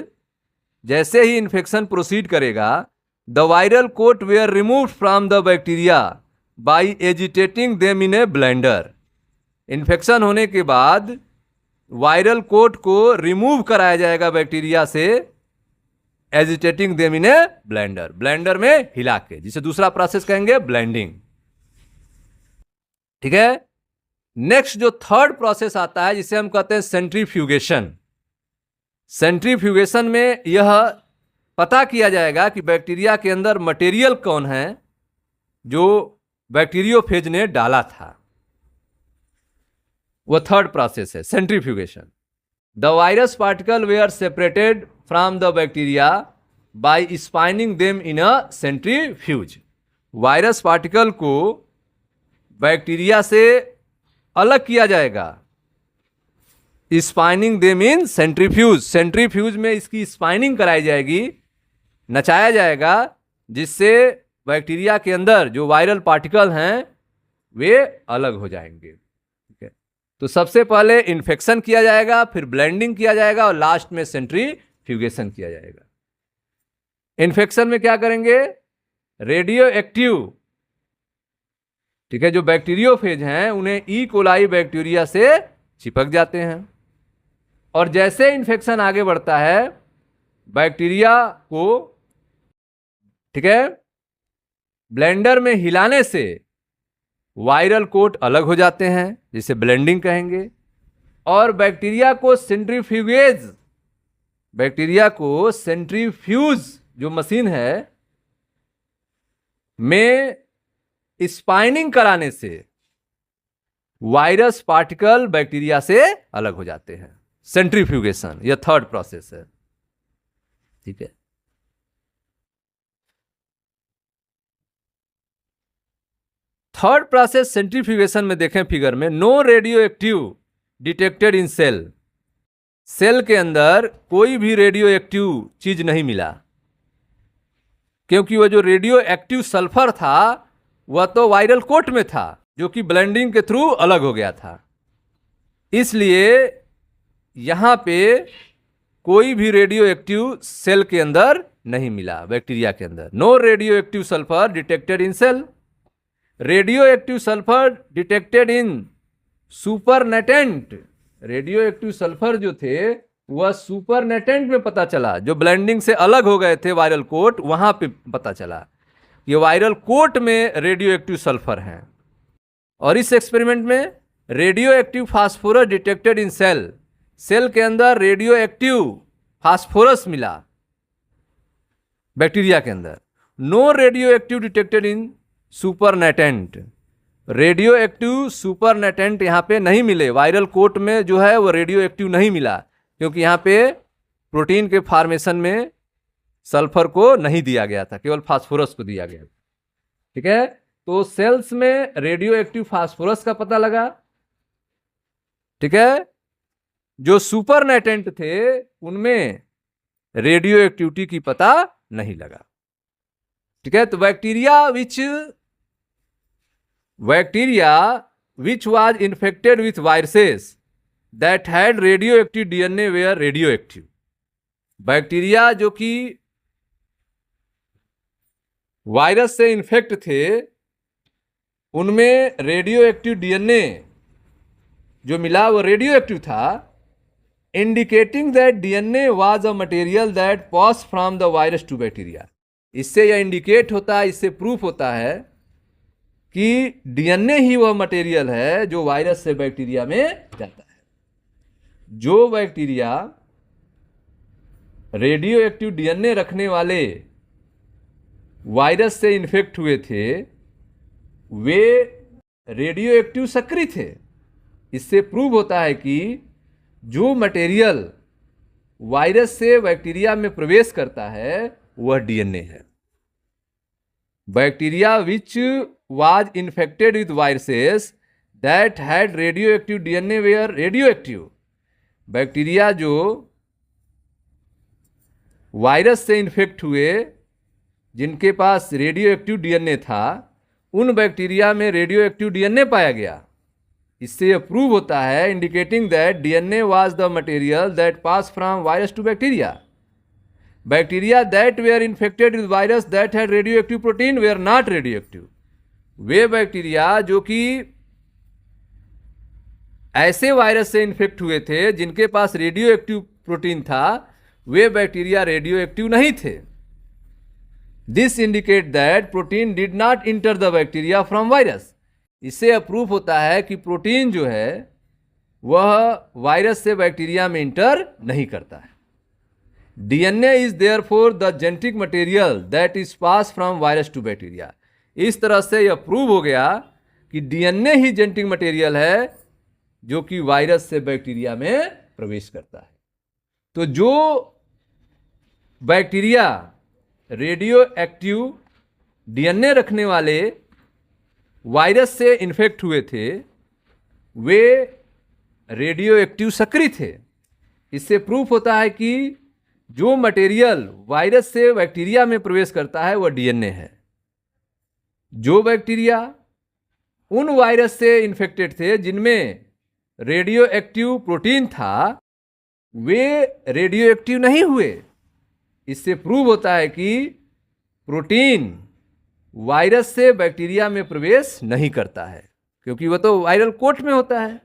जैसे ही इन्फेक्शन प्रोसीड करेगा, the viral coat were removed from the bacteria by agitating them in a blender. Infection होने के बाद वायरल कोट को रिमूव कराया जाएगा बैक्टीरिया से, agitating them in a blender, blender में हिला के, जिसे दूसरा प्रोसेस कहेंगे ब्लेंडिंग। ठीक है, नेक्स्ट जो थर्ड प्रोसेस आता है जिसे हम कहते हैं सेंट्रीफ्यूगेशन। सेंट्रीफ्यूगेशन में यह पता किया जाएगा कि बैक्टीरिया के अंदर मटेरियल कौन है जो बैक्टीरियोफेज ने डाला था, वह थर्ड प्रोसेस है centrifugation. The virus particle were separated from the bacteria by spinning them in a centrifuge. Virus particle को बैक्टीरिया से अलग किया जाएगा, spinning them in centrifuge. Centrifuge में इसकी स्पाइनिंग कराई जाएगी, नचाया जाएगा, जिससे बैक्टीरिया के अंदर जो वायरल पार्टिकल हैं वे अलग हो जाएंगे। ठीक है, तो सबसे पहले इन्फेक्शन किया जाएगा, फिर ब्लेंडिंग किया जाएगा और लास्ट में सेंट्रीफ्यूगेशन किया जाएगा। इन्फेक्शन में क्या करेंगे, रेडियो एक्टिव, ठीक है, जो बैक्टीरियोफेज हैं उन्हें ई कोलाई बैक्टीरिया से चिपक जाते हैं, और जैसे इन्फेक्शन आगे बढ़ता है बैक्टीरिया को, ठीक है, ब्लेंडर में हिलाने से वायरल कोट अलग हो जाते हैं, जिसे ब्लेंडिंग कहेंगे, और बैक्टीरिया को सेंट्रीफ्यूज जो मशीन है में स्पाइनिंग कराने से वायरस पार्टिकल बैक्टीरिया से अलग हो जाते हैं। सेंट्रीफ्यूगेशन यह थर्ड प्रोसेस है। ठीक है, थर्ड प्रोसेस सेंट्रीफ्यूगेशन में देखें फिगर में, no radio active detected in cell. Cell के अंदर कोई भी रेडियो एक्टिव चीज नहीं मिला, क्योंकि वह जो रेडियो एक्टिव सल्फर था वह तो वायरल कोट में था, जो कि ब्लेंडिंग के थ्रू अलग हो गया था। इसलिए यहां पे कोई भी रेडियो एक्टिव सेल के अंदर नहीं मिला, बैक्टीरिया के अंदर। No radio active sulphur detected in cell. Radio active sulphur detected in supernatant. Radio active sulphur जो थे वह सुपरनेटेंट में पता चला, जो ब्लेंडिंग से अलग हो गए थे वायरल कोट, वहां पे पता चला ये वायरल कोट में रेडियो एक्टिव सल्फर हैं। और इस एक्सपेरिमेंट में radio active phosphorus detected in cell. Cell के अंदर रेडियो एक्टिव फास्फोरस मिला बैक्टीरिया के अंदर। No radio active detected in supernatant. Radioactive supernatant यहां पे नहीं मिले, वायरल कोट में जो है वो रेडियो एक्टिव नहीं मिला, क्योंकि यहां पे प्रोटीन के फॉर्मेशन में सल्फर को नहीं दिया गया था, केवल फास्फोरस को दिया गया। ठीक है, तो सेल्स में रेडियो एक्टिव फास्फोरस का पता लगा। ठीक है, जो सुपरनेटेंट थे उनमें रेडियो एक्टिविटी की पता नहीं लगा। ठीक है, तो bacteria which was infected with viruses that had radioactive DNA were radioactive. Bacteria जो कि वायरस से इन्फेक्ट थे उनमें रेडियो एक्टिव डीएनए जो मिला वो रेडियो एक्टिव था, indicating that DNA was a material that pass from the virus to bacteria. इससे यह इंडिकेट होता है, इससे प्रूफ होता है कि डीएनए ही वह मटेरियल है जो वायरस से बैक्टीरिया में जाता है। जो बैक्टीरिया रेडियो एक्टिव डीएनए रखने वाले वायरस से इन्फेक्ट हुए थे वे रेडियो एक्टिव सक्रिय थे। इससे प्रूव होता है कि जो मटेरियल वायरस से बैक्टीरिया में प्रवेश करता है वह डीएनए है। Bacteria which was infected with viruses that had radioactive DNA were radioactive. Bacteria जो वायरस से इन्फेक्ट हुए जिनके पास रेडियो एक्टिव डीएनए था उन बैक्टीरिया में रेडियो एक्टिव डीएनए पाया गया। इससे यह प्रूव होता है indicating that DNA was the material that pass from virus to bacteria. Bacteria that were infected with virus that had radioactive protein were not radioactive. वे bacteria जो कि ऐसे वायरस से इन्फेक्ट हुए थे जिनके पास रेडियो एक्टिव प्रोटीन था वे bacteria radio active नहीं थे। This indicate that protein did not inter the bacteria from virus. इससे यह प्रूफ होता है कि प्रोटीन जो है वह वायरस से बैक्टीरिया में इंटर नहीं करता है। DNA is therefore the genetic material that is pass from virus to bacteria. इस तरह से यह प्रूव हो गया कि डीएनए ही जेनेटिक मटेरियल है जो कि वायरस से बैक्टीरिया में प्रवेश करता है। तो जो बैक्टीरिया रेडियो एक्टिव डीएनए रखने वाले वायरस से इन्फेक्ट हुए थे वे रेडियो एक्टिव सक्रिय थे। इससे प्रूफ होता है कि जो मटेरियल वायरस से बैक्टीरिया में प्रवेश करता है वह डीएनए है। जो बैक्टीरिया उन वायरस से इन्फेक्टेड थे जिनमें रेडियो एक्टिव प्रोटीन था वे रेडियो एक्टिव नहीं हुए। इससे प्रूव होता है कि प्रोटीन वायरस से बैक्टीरिया में प्रवेश नहीं करता है क्योंकि वह तो वायरल कोट में होता है।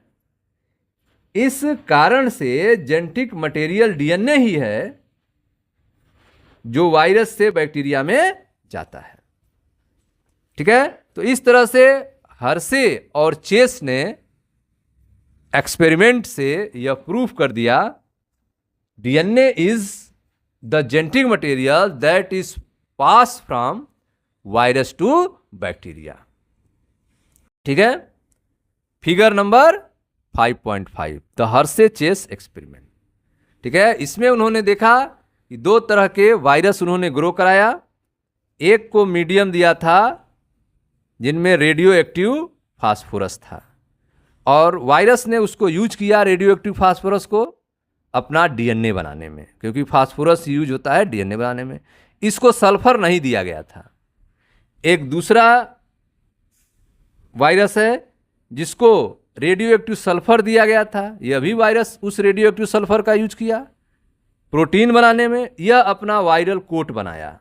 इस कारण से जेनेटिक मटेरियल डीएनए ही है जो वायरस से बैक्टीरिया में जाता है। ठीक है, तो इस तरह से हर्शे और चेस ने एक्सपेरिमेंट से यह प्रूफ कर दिया DNA is the genetic material that is pass from virus to bacteria. ठीक है, figure number 5.5 the Hershey Chase experiment. ठीक है, इसमें उन्होंने देखा कि दो तरह के वायरस उन्होंने ग्रो कराया। एक को मीडियम दिया था जिनमें रेडियो एक्टिव फास्फोरस था और वायरस ने उसको यूज किया रेडियो एक्टिव फास्फोरस को अपना डीएनए बनाने में, क्योंकि फास्फोरस यूज होता है डीएनए बनाने में। इसको सल्फर नहीं दिया गया था। एक दूसरा वायरस है जिसको रेडियो एक्टिव सल्फर दिया गया था। यह भी वायरस उस रेडियो एक्टिव सल्फर का यूज किया प्रोटीन बनाने में। यह अपना वायरल कोट बनाया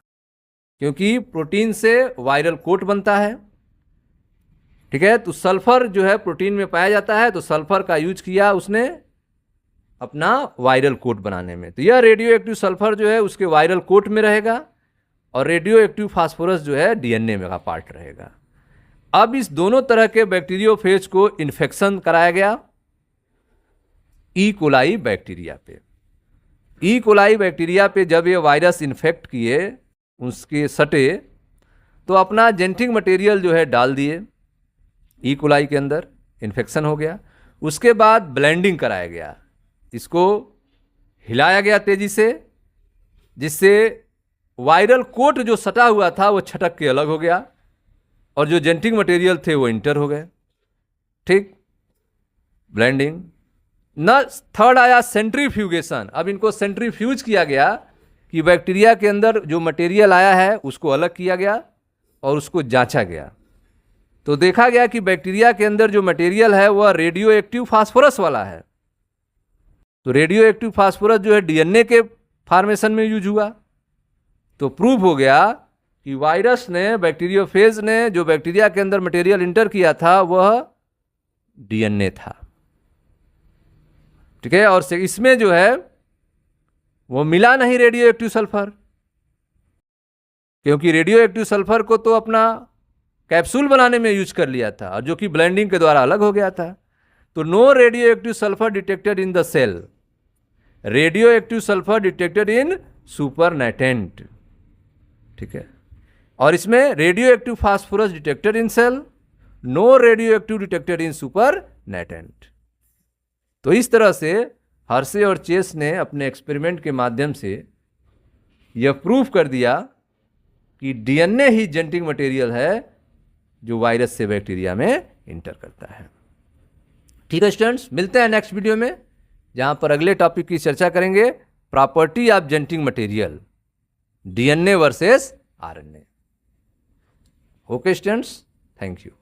क्योंकि प्रोटीन से वायरल कोट बनता है। ठीक है, तो सल्फर जो है प्रोटीन में पाया जाता है तो सल्फर का यूज किया उसने अपना वायरल कोट बनाने में। तो यह रेडियो एक्टिव सल्फर जो है उसके वायरल कोट में रहेगा और रेडियो एक्टिव फास्फोरस जो है डीएनए में का पार्ट रहेगा। अब इस दोनों तरह के बैक्टीरियोफेज को इन्फेक्शन कराया गया ई कोलाई बैक्टीरिया पे। ई कोलाई बैक्टीरिया पे जब ये वायरस इन्फेक्ट किए उसके सटे तो अपना जेनेटिक मटेरियल जो है डाल दिए ई कोलाई के अंदर, इन्फेक्शन हो गया। उसके बाद ब्लेंडिंग कराया गया, इसको हिलाया गया तेजी से जिससे वायरल कोट जो सटा हुआ था वो छटक के अलग हो गया और जो जेनेटिक मटेरियल थे वो इंटर हो गए। ठीक, ब्लेंडिंग न। थर्ड आया सेंट्रीफ्यूगेशन। अब इनको सेंट्रीफ्यूज किया गया कि बैक्टीरिया के अंदर जो मटेरियल आया है उसको अलग किया गया और उसको जांचा गया। तो देखा गया कि बैक्टीरिया के अंदर जो मटेरियल है वह रेडियो एक्टिव फास्फोरस वाला है। तो रेडियो एक्टिव फास्फोरस जो है डीएनए के फॉर्मेशन में यूज हुआ। तो प्रूव हो गया कि वायरस ने, बैक्टीरियोफेज ने जो बैक्टीरिया के अंदर मटेरियल इंटर किया था वह डीएनए था। ठीक है, और इसमें जो है वो मिला नहीं रेडियो एक्टिव सल्फर, क्योंकि रेडियो एक्टिव सल्फर को तो अपना कैप्सूल बनाने में यूज कर लिया था, और जो कि ब्लेंडिंग के द्वारा अलग हो गया था। तो no radio active sulphur detected in the cell, radio active sulphur detected in supernatant. ठीक है, और इसमें radio active phosphorus detected in cell, no radio active detected in supernatant. तो इस तरह से हर्शे और चेस ने अपने एक्सपेरिमेंट के माध्यम से यह प्रूव कर दिया कि डीएनए ही जेनेटिक मटेरियल है जो वायरस से बैक्टीरिया में इंटर करता है। ठीक है स्टूडेंट्स, मिलते हैं नेक्स्ट वीडियो में, जहां पर अगले टॉपिक की चर्चा करेंगे, property of genetic material, DNA versus RNA. Okay students, thank you.